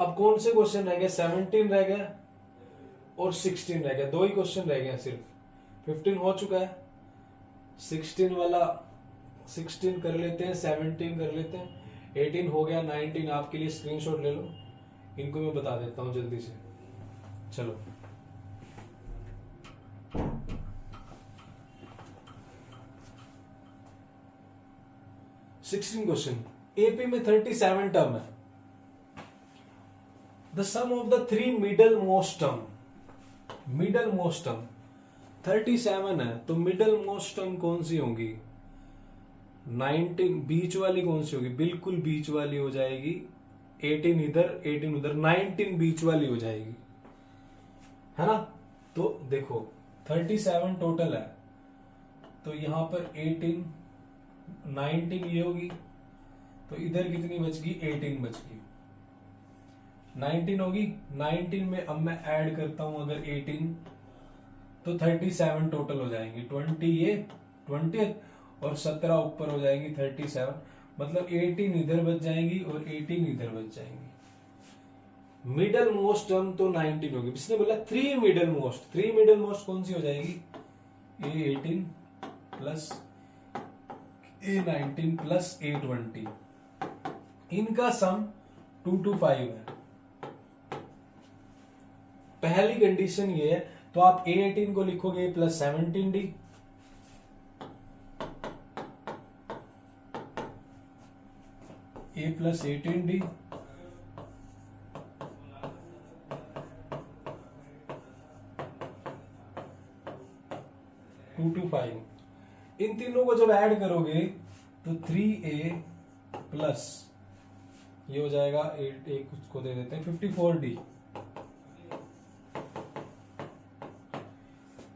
अब कौन से क्वेश्चन रह गए, 17 रह गया और 16 रह गया, 2 ही क्वेश्चन रह गए सिर्फ, 15 हो चुका है, 16 वाला 16 कर लेते हैं, 17 कर लेते हैं, 18 हो गया, 19 आपके लिए स्क्रीनशॉट ले लो, इनको मैं बता देता हूं जल्दी से। चलो सिक्सटीन क्वेश्चन, एपी में 37 टर्म है, the sum of the 3 middle most term, middle most term 37 है, तो मिडल मोस्ट टर्म कौन सी होंगी, 19 बीच वाली कौन सी होगी, बिल्कुल बीच वाली हो जाएगी, 18 इधर 18 उधर, 19 बीच वाली हो जाएगी, है ना। तो देखो 37 टोटल है, तो यहां पर 18 19 ये होगी, तो इधर कितनी बच गई, 18 बच गई, 19 होगी, 19 में अब मैं ऐड करता हूं अगर 18, तो 37 टोटल हो जाएंगे, 20 ये 20 और 17 ऊपर हो जाएंगी 37, मतलब 18 इधर बच जाएंगी और 18 इधर बच जाएंगी। मिडल मोस्ट टर्म तो 19 होगी, इसने बोला 3 मिडल मोस्ट, 3 मिडल मोस्ट कौन सी हो जाएगी, A18 plus A19 plus A20, इनका सम 225 है। पहली कंडीशन ये है, तो आप A18 को लिखोगे plus 17D, A plus 18D, two two 5, इन तीनों को जब ऐड करोगे तो 3A प्लस ये हो जाएगा, एक उसको दे देते हैं 54D,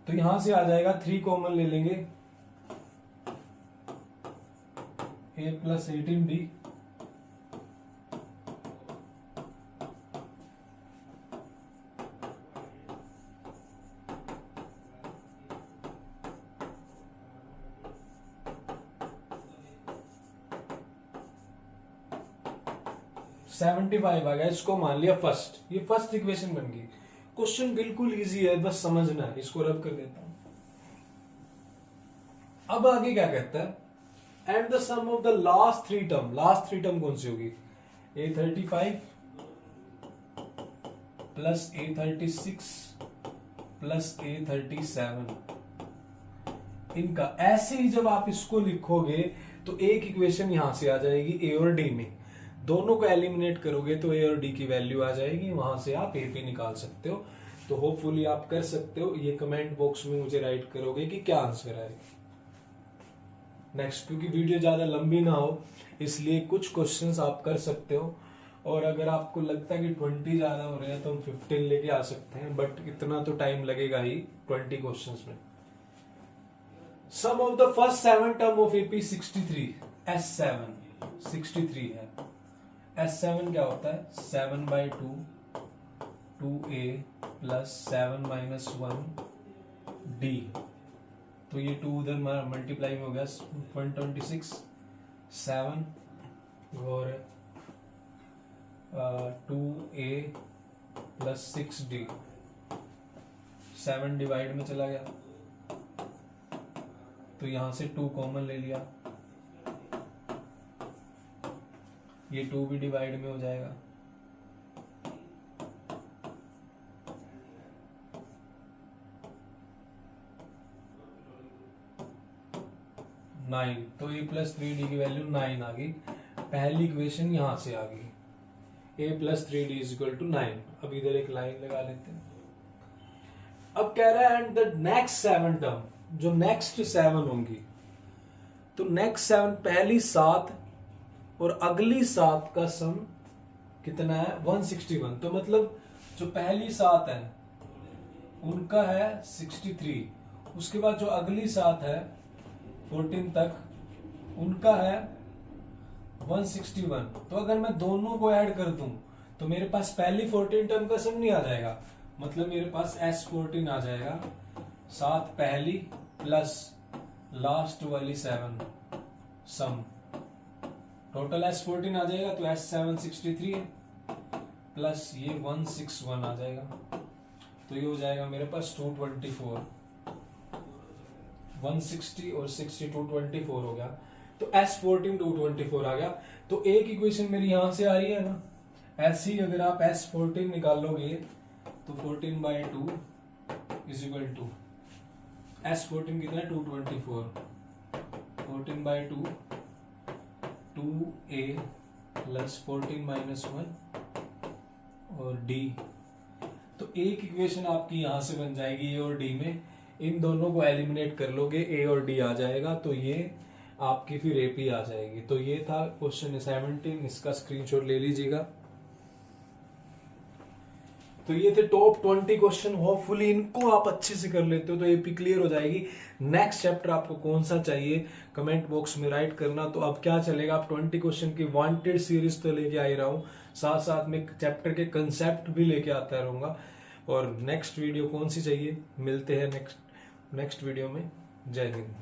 तो यहां से आ जाएगा 3 कॉमन ले लेंगे, A प्लस 18D, $75 आ गया, इसको मान लिया फर्स्ट, ये फर्स्ट इक्वेशन बन गई। क्वेश्चन बिल्कुल इजी है, बस समझना है, इसको रब कर देता हूं। अब आगे क्या कहता है, at the sum of the last 3 term, last 3 term कौन सी होगी, A35 plus A36 plus A37, इनका ऐसे ही जब आप इसको लिखोगे तो एक इक्वेशन यहां से आ जाएगी A और D में, दोनों को एलिमिनेट करोगे तो A और D की वैल्यू आ जाएगी, वहां से आप AP निकाल सकते हो। तो होपफुली आप कर सकते हो, ये कमेंट बॉक्स में मुझे राइट करोगे कि क्या आंसर है नेक्स्ट, क्योंकि वीडियो ज्यादा लंबी ना हो इसलिए कुछ क्वेश्चंस आप कर सकते हो, और अगर आपको लगता है कि 20 ज्यादा हो रहे हैं तो हम 15 लेके आ सकते हैं, बट इतना तो टाइम लगेगा ही 20 क्वेश्चंस में। Sum of the first 7 term of AP 63, S7 63 है, S7 क्या होता है, 7/2 2A प्लस 7 माइनस 1D, तो ये 2 उधर मल्टीप्लाई में हो गया 126, 7 और 2a प्लस 6d, 7 डिवाइड में चला गया तो यहां से 2 कॉमन ले लिया, ये 2 भी डिवाइड में हो जाएगा, नाइन, तो a प्लस 3d की वैल्यू 9 आ गई। पहली इक्वेशन यहां से आ गई, a plus 3d is equal to 9। अब इधर एक लाइन लगा लेते हैं। अब कह रहा है एंड द नेक्स्ट 7 टर्म, जो नेक्स्ट 7 होंगी, तो नेक्स्ट 7 पहली 7 और अगली 7 का सम कितना है 161। तो मतलब जो पहली 7 है उनका है 63, उसके बाद जो अगली 7 है 14 तक उनका है 161। तो अगर मैं दोनों को ऐड कर दूं तो मेरे पास पहली 14 टर्म का सम नहीं आ जाएगा, मतलब मेरे पास S14 आ जाएगा, 7 पहली प्लस लास्ट वाली 7 सम, टोटल S14 आ जाएगा। तो S7 63 है प्लस ये 161 आ जाएगा, तो ये हो जाएगा मेरे पास 224, 160 और 60 224 हो गया। तो S14 224 आ गया। तो एक इक्वेशन मेरी यहां से आ रही है ना, ऐसी अगर आप S14 निकालोगे तो 14/2 इज इक्वल टू S14 कितना है 224, 14/2 2a प्लस 14 माइनस 1 और d। तो एक इक्वेशन आपकी यहां से बन जाएगी a और d में, इन दोनों को एलिमिनेट कर लोगे a और d आ जाएगा, तो ये आपकी फिर AP आ जाएगी। तो ये था क्वेश्चन 17, इसका स्क्रीनशॉट ले लीजिएगा। तो ये थे टॉप 20 क्वेश्चन, होपफुली इनको आप अच्छे से कर लेते हो तो AP क्लियर हो जाएगी। नेक्स्ट चैप्टर आपको कौन सा चाहिए कमेंट बॉक्स में राइट करना। तो अब क्या चलेगा, आप 20 क्वेश्चन की वांटेड सीरीज तो लेके आ ही रहा हूं, साथ साथ में चैप्टर के कंसेप्ट भी लेके आता रहूंगा। और नेक्स्ट वीडियो कौन सी चाहिए, मिलते हैं नेक्स्ट वीडियो में। जय हिंद।